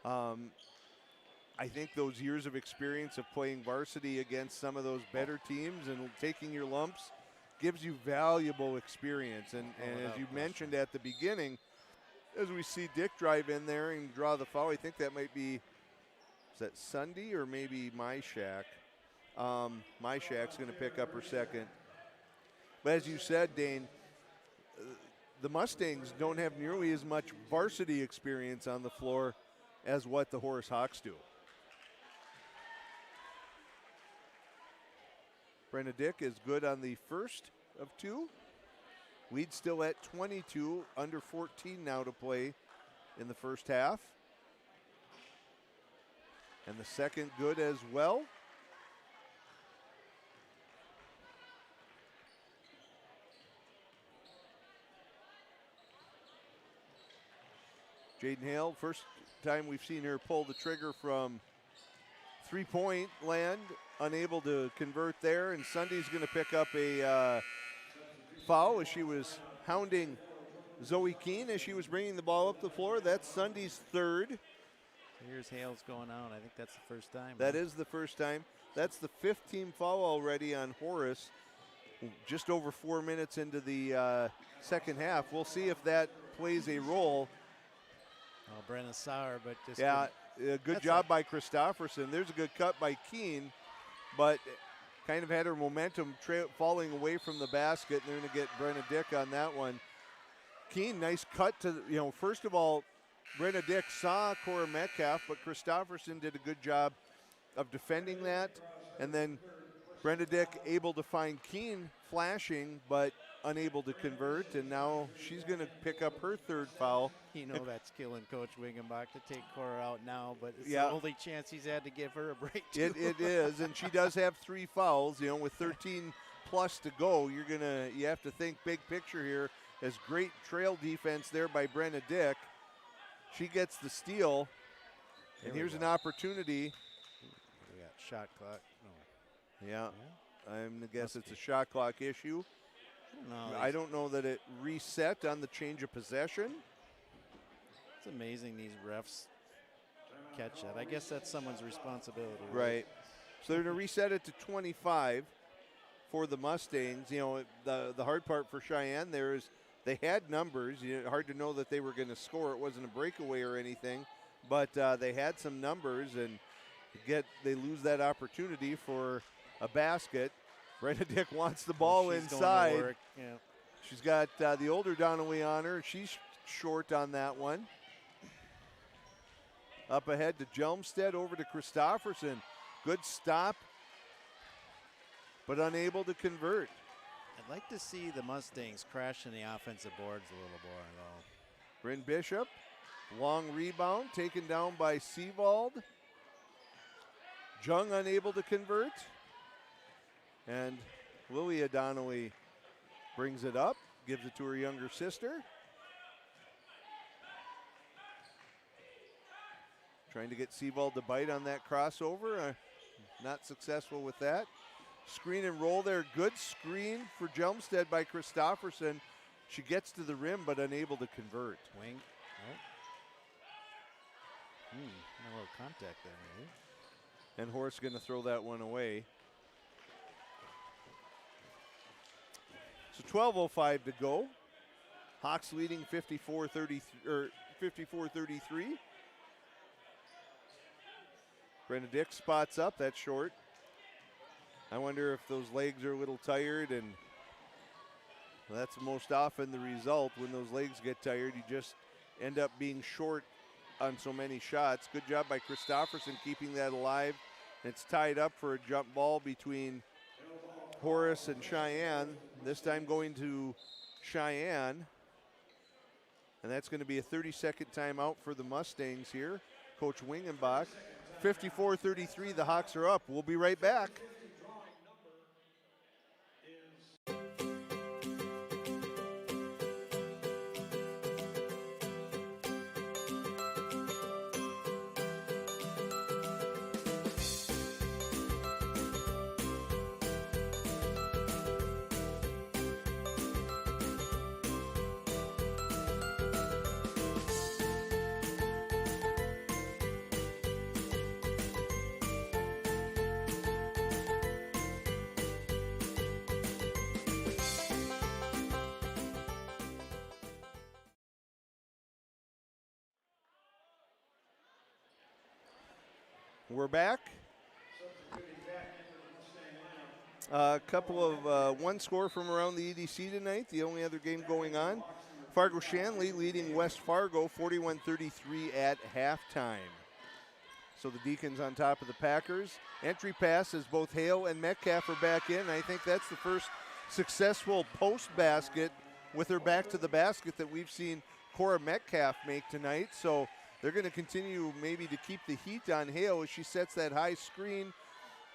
I think those years of experience of playing varsity against some of those better teams and taking your lumps gives you valuable experience. And as you mentioned at the beginning, as we see Dick drive in there and draw the foul, I think that might be, is that Sunday or maybe My Shack? My Shack's going to pick up her second. But as you said, Dane, the Mustangs don't have nearly as much varsity experience on the floor as what the Horace Hawks do. Brenna Dick is good on the first of 2. Weed still at 22, under 14 now to play in the first half. And the second good as well. Jaden Hale, first time we've seen her pull the trigger from 3-point land, unable to convert there, and Sunday's going to pick up a foul as she was hounding Zoe Keene as she was bringing the ball up the floor. That's Sunday's 3rd. Here's Hale's going out. I think that's the first time. That is the first time. That's the 5th team foul already on Horace. Just over 4 minutes into the second half. We'll see if that plays a role. Oh, Brenna Sauer, but just good job by Christofferson. There's a good cut by Keene, but kind of had her momentum falling away from the basket, and they're going to get Brenna Dick on that one. Keene, nice cut to, first of all, Brenna Dick saw Cora Metcalf, but Christofferson did a good job of defending that, and then Brenna Dick able to find Keene flashing, but unable to convert, and now she's going to pick up her 3rd foul. That's killing Coach Wingenbach to take Cora out now, but it's the only chance he's had to give her a break. It is, and she does have 3 fouls. With 13 plus to go, you have to think big picture here. As great trail defense there by Brenna Dick. She gets the steal, and here's an opportunity. We got shot clock. No. Yeah. I'm going to guess it's a shot clock issue. I don't know that it reset on the change of possession. It's amazing these refs catch that. I guess that's someone's responsibility. Right. So they're going to reset it to 25 for the Mustangs. The hard part for Cheyenne there is they had numbers. Hard to know that they were going to score. It wasn't a breakaway or anything, but they had some numbers, and they lose that opportunity for a basket. Brenna Dick wants the ball inside. Yeah. She's got the older Donnelly on her. She's short on that one. Up ahead to Jelmstead, over to Christofferson. Good stop, but unable to convert. I'd Like to see the Mustangs crashing the offensive boards a little more, though. Bryn Bishop, long rebound, taken down by Seavold. Jung unable to convert. And Lily Donnelly brings it up, gives it to her younger sister. Trying to get Seavold to bite on that crossover. Not successful with that. Screen and roll there. Good screen for Jelmstead by Christofferson. She gets to the rim but unable to convert. Wing. Oh. A little contact there, maybe. And Horace going to throw that one away. So 12:05 to go. Hawks leading 54-33. Brenna Dix spots up. That's short. I wonder if those legs are a little tired, and that's most often the result. When those legs get tired, you just end up being short on so many shots. Good job by Christofferson keeping that alive. It's tied up for a jump ball between Horace and Cheyenne. This time going to Cheyenne. And that's going to be a 30-second timeout for the Mustangs here. Coach Wingenbach. 54-33, the Hawks are up. We'll be right back. We're back. A couple of one score from around the EDC tonight, the only other game going on. Fargo Shanley leading West Fargo 41-33 at halftime. So the Deacons on top of the Packers. Entry pass as both Hale and Metcalf are back in. I think that's the first successful post basket with her back to the basket that we've seen Cora Metcalf make tonight. So they're going to continue maybe to keep the heat on Hale as she sets that high screen.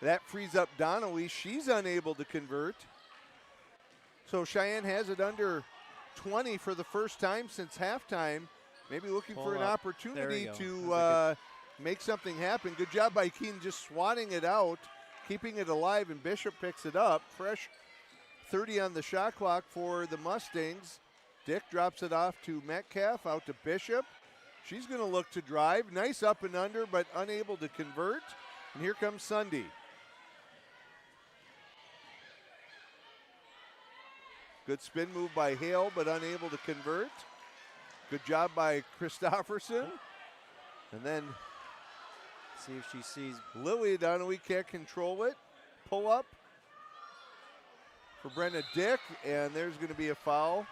That frees up Donnelly. She's unable to convert. So Cheyenne has it under 20 for the first time since halftime. Maybe looking for an opportunity to make something happen. Good job by Keene just swatting it out, keeping it alive, and Bishop picks it up. Fresh 30 on the shot clock for the Mustangs. Dick drops it off to Metcalf, out to Bishop. She's going to look to drive. Nice up and under, but unable to convert. And here comes Sunday. Good spin move by Hale, but unable to convert. Good job by Christofferson. And then see if she sees Lily Donnelly can't control it. Pull up for Brenna Dick, and there's going to be a foul.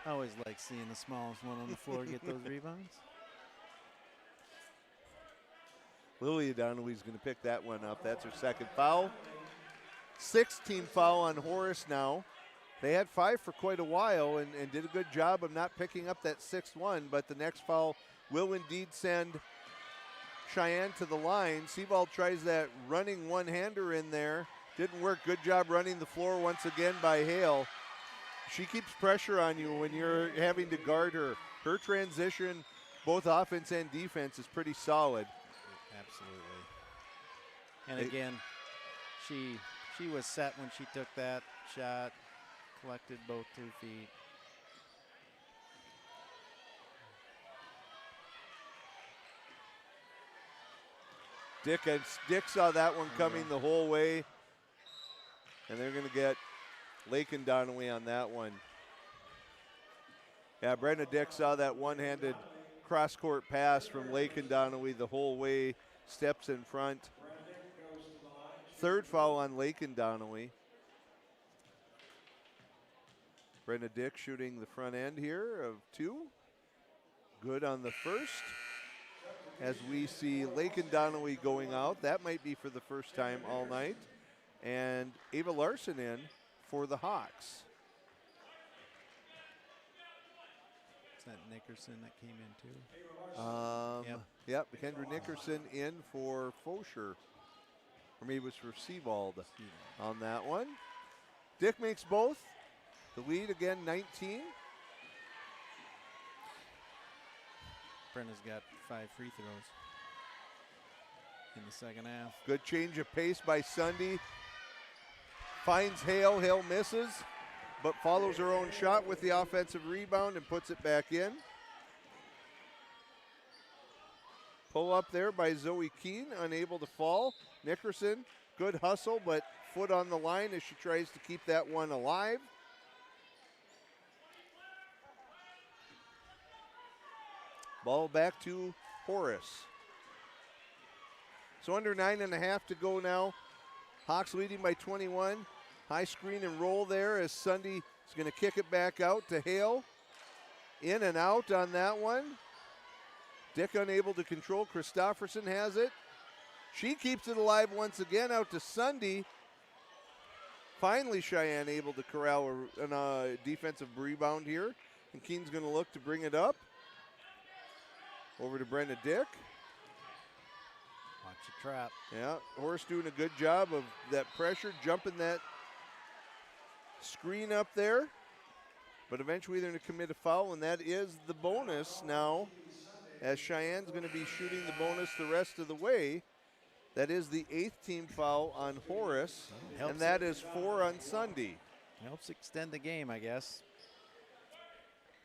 I always like seeing the smallest one on the floor get those rebounds. Lily Donnelly's going to pick that one up. That's her second foul. 6th-team foul on Horace now. They had 5 for quite a while and did a good job of not picking up that 6th one, but the next foul will indeed send Cheyenne to the line. Seavold tries that running one-hander in there. Didn't work. Good job running the floor once again by Hale. She keeps pressure on you when you're having to guard her. Her transition, both offense and defense, is pretty solid. Absolutely. And again, she was set when she took that shot, collected both 2 feet. Dick saw that one coming the whole way, and they're going to get Lakin Donnelly on that one. Yeah, Brenda Dick saw that one-handed cross-court pass from Lakin Donnelly the whole way, steps in front. 3rd foul on Lakin Donnelly. Brenda Dick shooting the front end here of 2. Good on the first. As we see Lakin Donnelly going out. That might be for the first time all night. And Ava Larson in for the Hawks. Is that Nickerson that came in too? Yep, Kendra Nickerson in for Fosher. Or maybe it was for Seabald on that one. Dick makes both. The lead again, 19. Brenna's got 5 free throws in the second half. Good change of pace by Sunday. Finds Hale. Hale misses, but follows her own shot with the offensive rebound and puts it back in. Pull up there by Zoe Keene, unable to fall. Nickerson, good hustle, but foot on the line as she tries to keep that one alive. Ball back to Horace. So under 9.5 to go now. Hawks leading by 21. High screen and roll there as Sunday is going to kick it back out to Hale. In and out on that one. Dick unable to control. Christofferson has it. She keeps it alive once again out to Sunday. Finally, Cheyenne able to corral a defensive rebound here. And Keene's going to look to bring it up. Over to Brenda Dick. Watch the trap. Yeah, Horace doing a good job of that pressure, jumping that screen up there. But eventually they're going to commit a foul, and that is the bonus now, as Cheyenne's going to be shooting the bonus the rest of the way. That is the 8th team foul on Horace, and that is 4 on Sunday. Helps extend the game, I guess.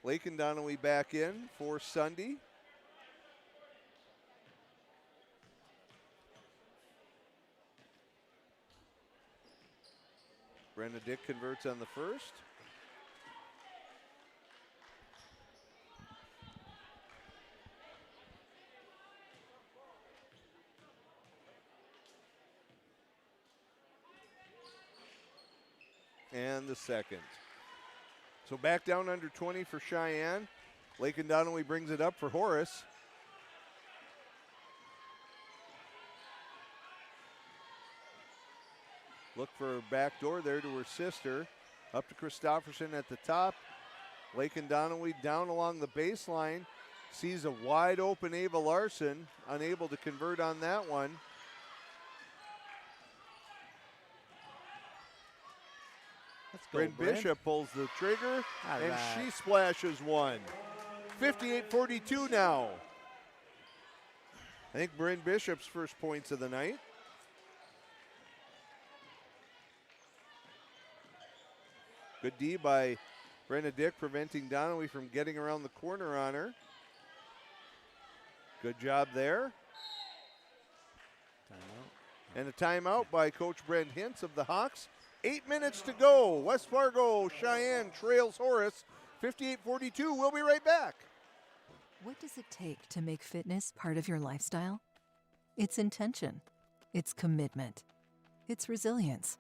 Lakin Donnelly back in for Sunday. Brenda Dick converts on the first. And the second. So back down under 20 for Cheyenne. Lakin Donnelly brings it up for Horace. Look for a back door there to her sister. Up to Christofferson at the top. Lakin Donnelly down along the baseline. Sees a wide open Ava Larson. Unable to convert on that one. Bryn Bishop pulls the trigger, and she splashes one. 58-42 now. I think Bryn Bishop's first points of the night. Good D by Brenda Dick, preventing Donnelly from getting around the corner on her. Good job there. Timeout. And a timeout by Coach Brent Hintz of the Hawks. 8 minutes to go. West Fargo, Cheyenne trails Horace 58-42. We'll be right back. What does it take to make fitness part of your lifestyle? It's intention. It's commitment. It's resilience.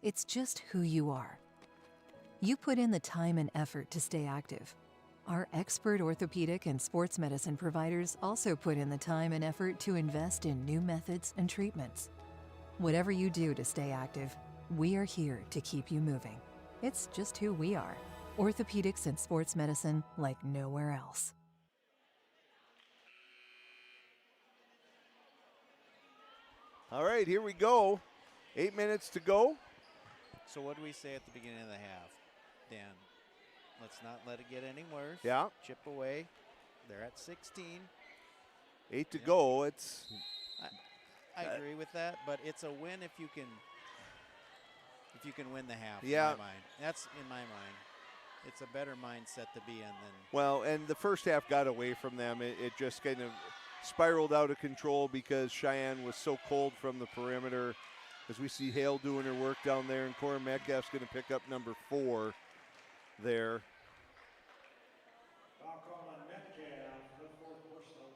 It's just who you are. You put in the time and effort to stay active. Our expert orthopedic and sports medicine providers also put in the time and effort to invest in new methods and treatments. Whatever you do to stay active, we are here to keep you moving. It's just who we are. Orthopedics and sports medicine like nowhere else. All right, here we go. 8 minutes to go. So what do we say at the beginning of the half, Dan? Let's not let it get any worse. Yeah. Chip away. They're at 16. 8 to go. It's. I agree with that, but it's a win if you can win the half. Yeah. In my mind. That's in my mind. It's a better mindset to be in than. Well, and the first half got away from them. It just kind of spiraled out of control because Cheyenne was so cold from the perimeter. As we see Hale doing her work down there, and Cora Metcalf's going to pick up number 4 there. Foul call on Metcalf, the 4th personal.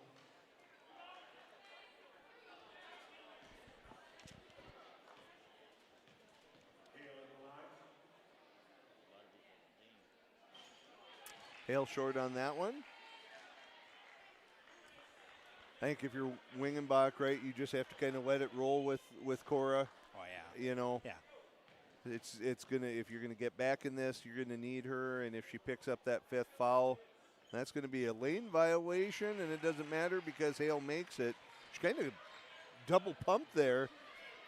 Hale short on that one. I think if you're Wingenbach, right, you just have to kind of let it roll with Cora. Oh, yeah. You know? Yeah. It's going to, if you're going to get back in this, you're going to need her. And if she picks up that 5th foul, That's going to be a lane violation, and it doesn't matter because Hale makes it. She kind of double pumped there.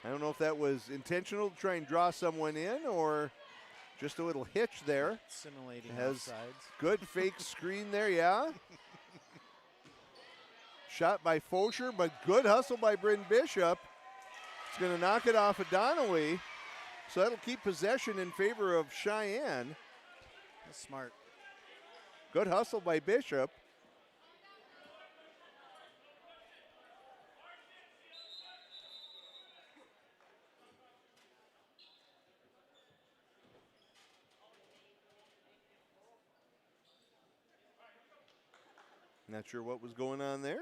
I don't know if that was intentional to try and draw someone in or just a little hitch there. Simulating Has offsides. good fake screen there, yeah. Shot by Fosher, but good hustle by Bryn Bishop. It's going to knock it off of Donnelly. So that'll keep possession in favor of Cheyenne. That's smart. Good hustle by Bishop. Not sure what was going on there,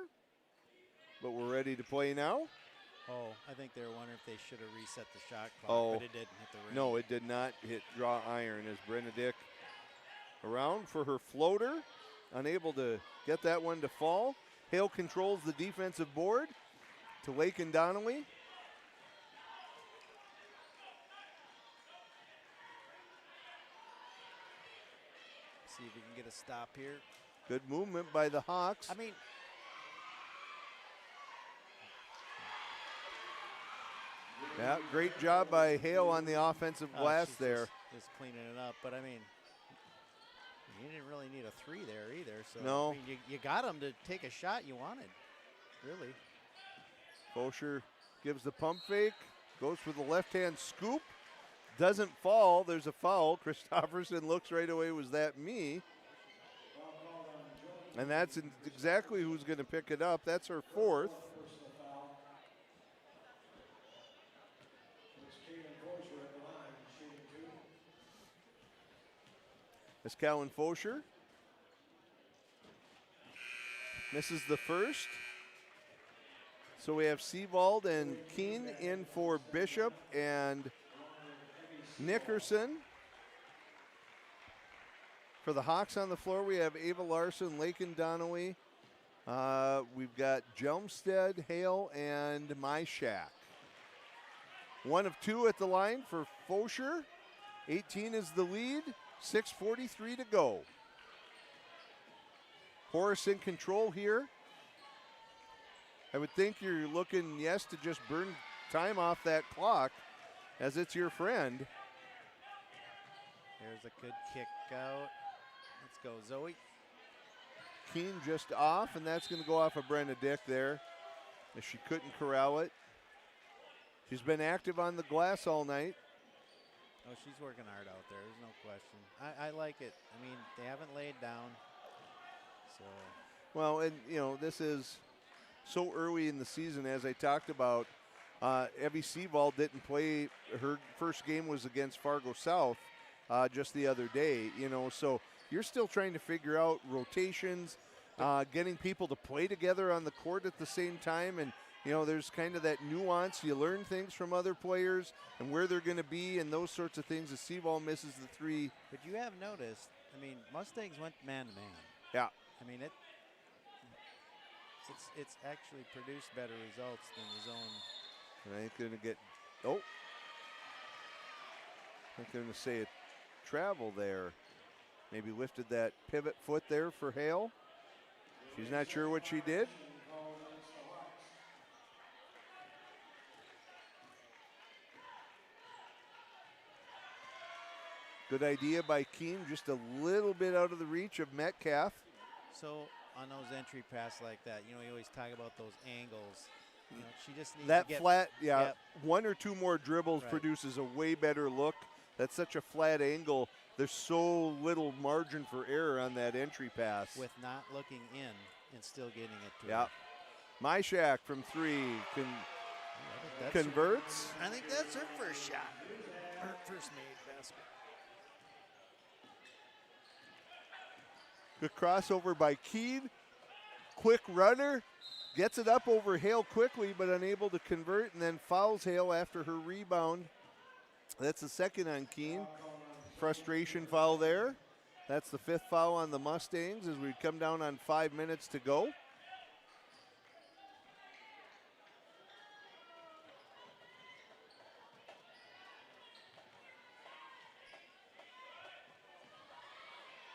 but we're ready to play now. Oh, I think they were wondering if they should have reset the shot clock, but it didn't hit the ring. No, it did not hit draw iron as Benedict around for her floater, unable to get that one to fall. Hale controls the defensive board to Lake and Donnelly. See if we can get a stop here. Good movement by the Hawks. I mean, yeah, great job by Hale on the offensive glass she's there. Just cleaning it up. But, I mean, you didn't really need a 3 there either. So No. I mean, you got him to take a shot you wanted, really. Fosher gives the pump fake, goes for the left-hand scoop. Doesn't fall. There's a foul. Christofferson looks right away, was that me? And that's exactly who's going to pick it up. That's her fourth. As Callan Fosher misses the first. So we have Seavold and Keene in for Bishop and Nickerson. For the Hawks on the floor, we have Ava Larson, Lakin Donnelly. We've got Jelmstead, Hale, and Myshak. 1 of 2 at the line for Fosher. 18 is the lead. 6:43 to go. Horace in control here. I would think you're looking, yes, to just burn time off that clock as it's your friend. There's a good kick out. Let's go, Zoe. Keene just off, and that's going to go off of Brenda Dick there as she couldn't corral it. She's been active on the glass all night. Oh, she's working hard out there. There's no question. I like it. I mean, they haven't laid down. So. Well, and, you know, this is so early in the season, as I talked about. Evie Seavold didn't play. Her first game was against Fargo South just the other day, you know, so you're still trying to figure out rotations, getting people to play together on the court at the same time. And, you know, there's kind of that nuance. You learn things from other players and where they're going to be and those sorts of things. As Seavold misses the 3. But you have noticed, I mean, Mustangs went man-to-man. Yeah. I mean, it's actually produced better results than the zone. And I think they're going to get, I think they're going to say a travel there. Maybe lifted that pivot foot there for Hale. She's not sure what she did. Good idea by Keene, just a little bit out of the reach of Metcalf. So on those entry passes like that, you know, you always talk about those angles. You know, she just needs That to get flat, yeah, yep. 1 or 2 more dribbles produces a way better look. That's such a flat angle. There's so little margin for error on that entry pass. With not looking in and still getting it to Yeah. her. Myshak from 3 converts. I think that's her first shot. Her first made basket. Good crossover by Keene. Quick runner. Gets it up over Hale quickly, but unable to convert, and then fouls Hale after her rebound. That's the second on Keene. Frustration foul there. That's the 5th foul on the Mustangs as we come down on 5 minutes to go.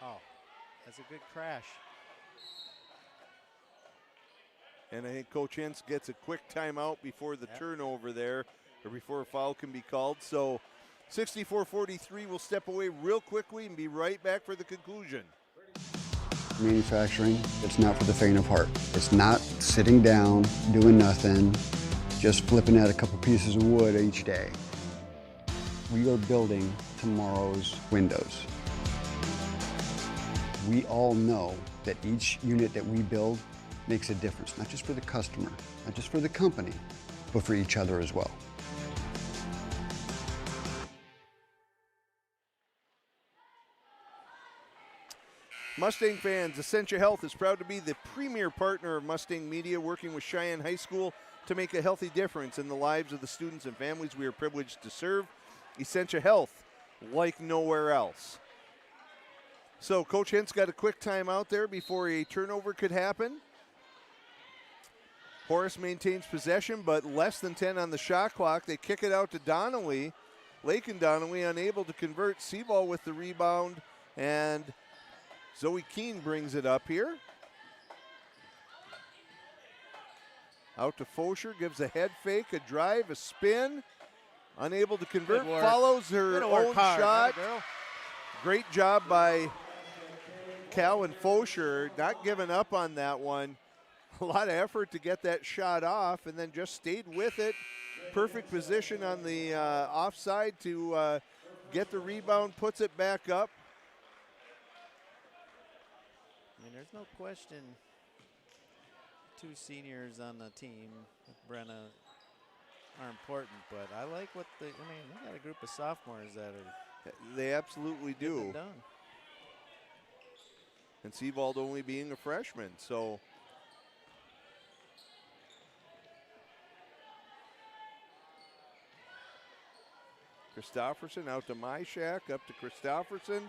Oh, that's a good crash. And I think Coach Hintz gets a quick timeout before the turnover there, or before a foul can be called. So 64-43, we'll step away real quickly and be right back for the conclusion. Manufacturing, it's not for the faint of heart. It's not sitting down, doing nothing, just flipping at a couple pieces of wood each day. We are building tomorrow's windows. We all know that each unit that we build makes a difference, not just for the customer, not just for the company, but for each other as well. Mustang fans, Essentia Health is proud to be the premier partner of Mustang Media, working with Cheyenne High School to make a healthy difference in the lives of the students and families we are privileged to serve. Essentia Health, like nowhere else. So Coach Hintz got a quick timeout there before a turnover could happen. Horace maintains possession, but less than 10 on the shot clock. They kick it out to Donnelly. Lakin Donnelly unable to convert. Seaball with the rebound, and Zoe Keene brings it up here. Out to Fosher, gives a head fake, a drive, a spin. Unable to convert, follows her own shot. Great job by Calvin Fosher, not giving up on that one. A lot of effort to get that shot off, and then just stayed with it. Perfect position on the offside to get the rebound, puts it back up. I mean, there's no question two seniors on the team with Brenna are important, but I like what they got a group of sophomores that are. They absolutely do. Done. And Seavald only being a freshman, so. Christofferson out to Myshak, up to Christofferson.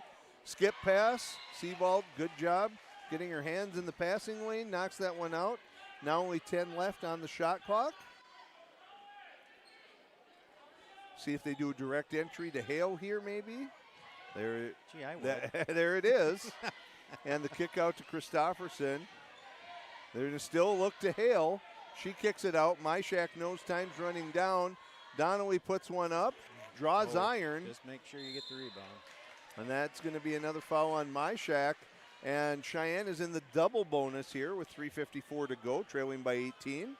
Skip pass, Seavald, good job getting her hands in the passing lane, knocks that one out. Now only 10 left on the shot clock. See if they do a direct entry to Hale here, maybe. There, gee, I would. There it is. And the kick out to Christofferson. They're going to still look to Hale. She kicks it out. Myshak knows time's running down. Donnelly puts one up, draws iron. Just make sure you get the rebound. And that's going to be another foul on Myshak. And Cheyenne is in the double bonus here with 3:54 to go, trailing by 18.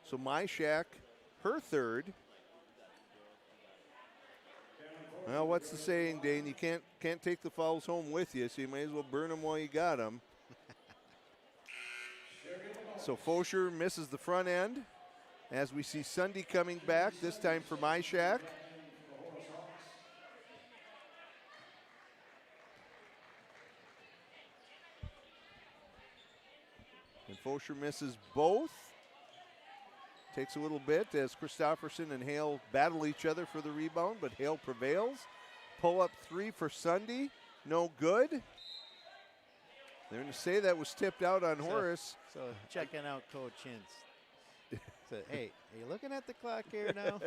So Myshak, her third. Well, what's the saying, Dane? You can't take the fouls home with you, so you may as well burn them while you got them. So Fosher misses the front end. As we see Sunday coming back, this time for Myshak. And Fosher misses both. Takes a little bit as Christofferson and Hale battle each other for the rebound, but Hale prevails. Pull up three for Sunday, no good. They're going to say that was tipped out on Horace. So checking out Coach Hintz. So, hey, are you looking at the clock here now?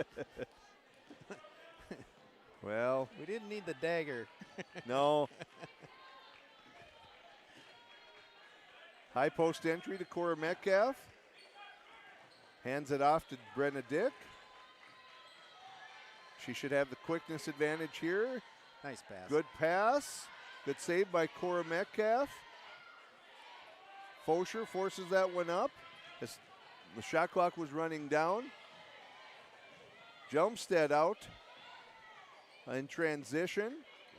Well, we didn't need the dagger. No. High post entry to Cora Metcalf. Hands it off to Brenna Dick. She should have the quickness advantage here. Nice pass. Good pass. Good save by Cora Metcalf. Fosher forces that one up. As the shot clock was running down. Jelmstead out in transition.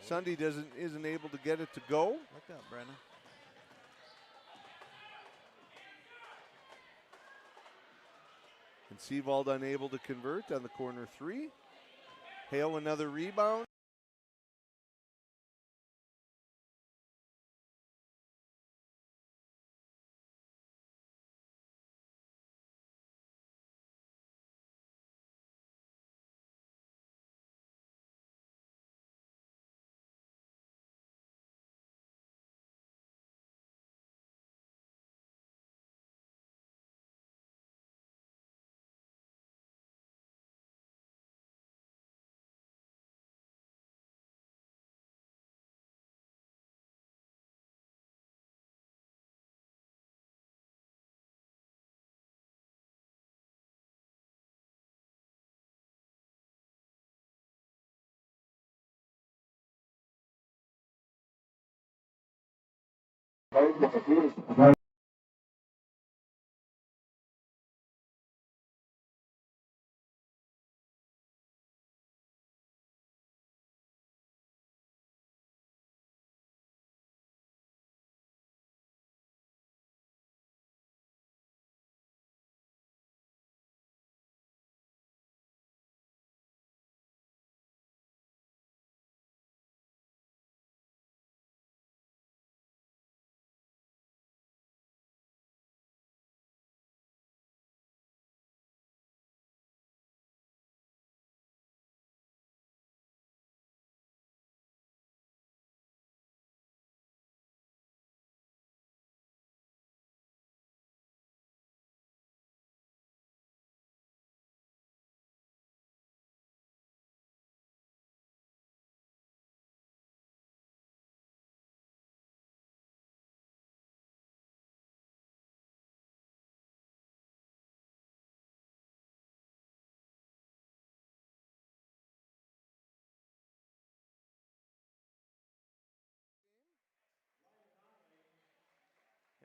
Sunday isn't able to get it to go. Look up, Brenna. And Seavald unable to convert on the corner three. Hale another rebound.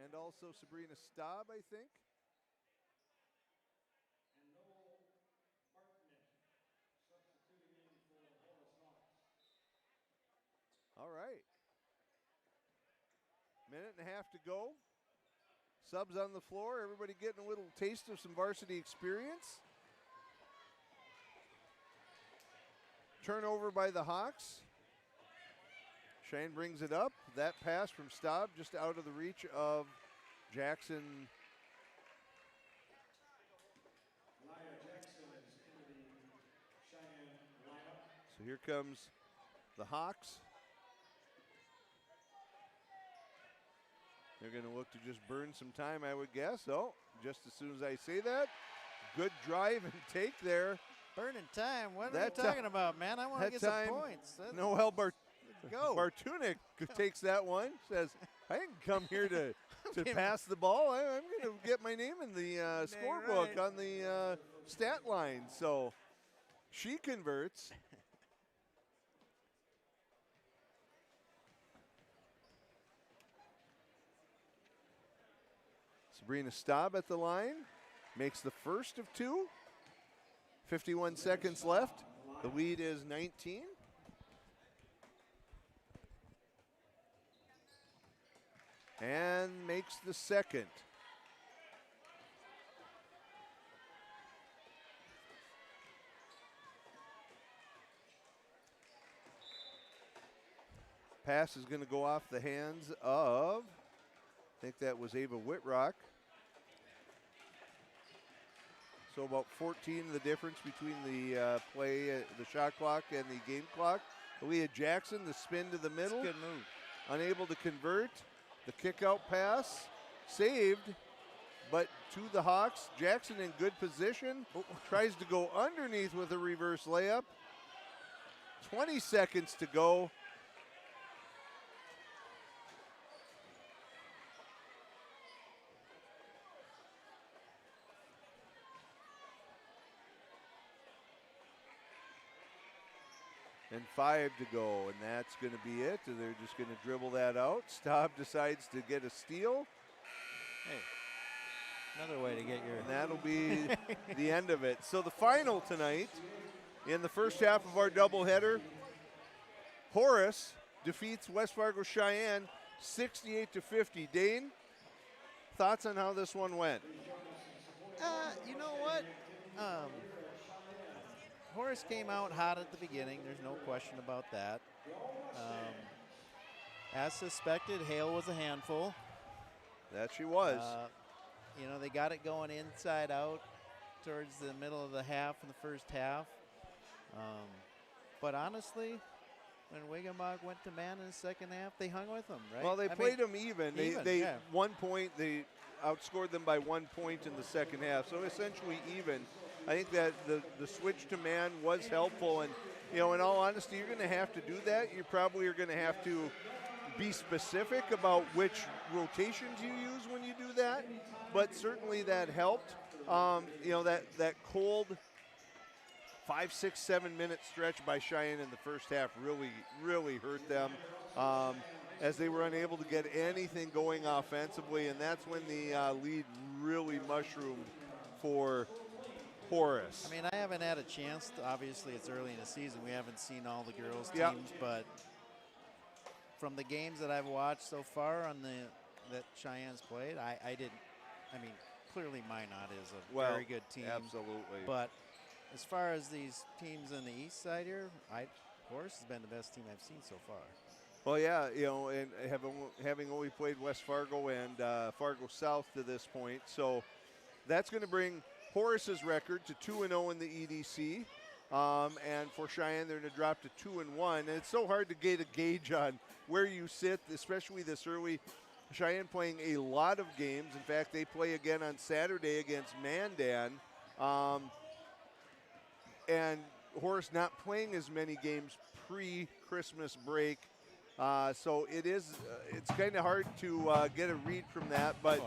And also Sabrina Staub, I think. And Noel Martinet substituting in for the Horace Hawks. All right. Minute and a half to go. Subs on the floor. Everybody getting a little taste of some varsity experience. Turnover by the Hawks. Cheyenne brings it up. That pass from Staub just out of the reach of Jackson. Jackson is into the Cheyenne lineup. So here comes the Hawks. They're going to look to just burn some time, I would guess. Oh, just as soon as I say that, good drive and take there. Burning time. What are you talking about, man? I want to get some points. Noel Go. Bartunik takes that one. Says, I didn't come here to pass the ball. I'm going to get my name in the scorebook on the stat line. So she converts. Sabrina Staub at the line. Makes the first of two. 51 seconds left. The lead is 19. And makes the second. Pass is going to go off the hands of, I think that was Ava Whitrock. So about 14 the difference between the the shot clock and the game clock. Leah Jackson, the spin to the middle. That's a good move. Unable to convert. The kick out pass saved, but to the Hawks. Jackson in good position. Tries to go underneath with a reverse layup. 20 seconds to go. And 5 to go, and that's going to be it. And they're just going to dribble that out. Staub decides to get a steal. Hey, another way to get your... And that'll be the end of it. So the final tonight, in the first half of our doubleheader, Horace defeats West Fargo Cheyenne 68-50. Dane, thoughts on how this one went? You know what? Horace came out hot at the beginning. There's no question about that. As suspected, Hale was a handful. That she was. You know, they got it going inside out towards the middle of the half in the first half. But honestly, when Wiggenbach went to man in the second half, they hung with them, right? Well, they played them even. They 1 point, they outscored them by 1 point in the second half. So essentially even. I think that the switch to man was helpful. And, you know, in all honesty, you're going to have to do that. You probably are going to have to be specific about which rotations you use when you do that. But certainly that helped. You know, that cold 5, 6, 7 minute stretch by Cheyenne in the first half really hurt them. as they were unable to get anything going offensively, and that's when the lead really mushroomed for Horace. I mean, I haven't had a chance to, obviously it's early in the season. We haven't seen all the girls' Yep. teams, but from the games that I've watched so far on that Cheyenne's played, I mean, clearly Minot is a very good team. Absolutely. But as far as these teams on the east side here, Horace has been the best team I've seen so far. Well, yeah, you know, and having only played West Fargo and Fargo South to this point, so that's going to bring Horace's record to 2-0 in the EDC, and for Cheyenne, they're going to drop to 2-1. And it's so hard to get a gauge on where you sit, especially this early. Cheyenne playing a lot of games. In fact, they play again on Saturday against Mandan, and Horace not playing as many games pre-Christmas break. So it's kind of hard to get a read from that, but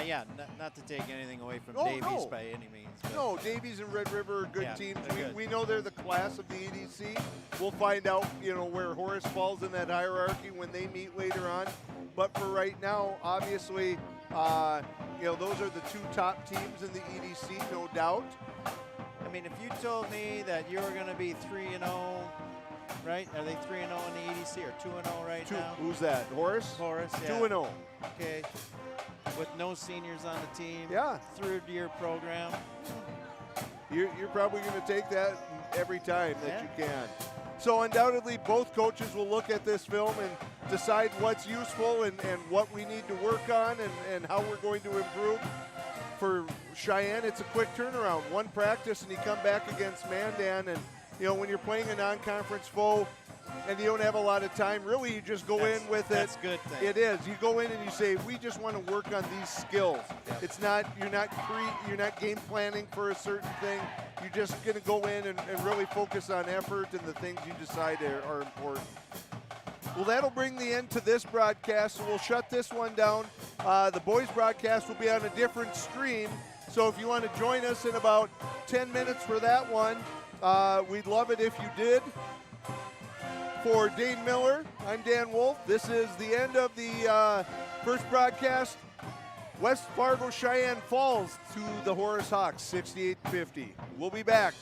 yeah, not to take anything away from Davies by any means. No, Davies and Red River are good teams. Good. We know they're the class of the EDC. We'll find out, you know, where Horace falls in that hierarchy when they meet later on. But for right now, obviously, you know, those are the two top teams in the EDC, no doubt. I mean, if you told me that you were going to be 3-0. Right? Are they 3-0 in the EDC or 2-0 right now? Who's that? Horace? Horace, yeah. 2-0. Okay. With no seniors on the team. Yeah. Third-year program. You're probably going to take that every time that you can. So undoubtedly, both coaches will look at this film and decide what's useful and what we need to work on and how we're going to improve. For Cheyenne, it's a quick turnaround. One practice and you come back against Mandan, and you know, when you're playing a non-conference foe and you don't have a lot of time, really you just go in with it. That's a good thing. It is. You go in and you say, we just want to work on these skills. Yep. It's not, you're not game planning for a certain thing. You're just going to go in and really focus on effort and the things you decide are important. Well, that'll bring the end to this broadcast, so we'll shut this one down. The boys' broadcast will be on a different stream, so if you want to join us in about 10 minutes for that one, we'd love it if you did. For Dane Miller, I'm Dan Wolf. This is the end of the first broadcast. West Fargo Cheyenne falls to the Horace Hawks, 68-50. We'll be back.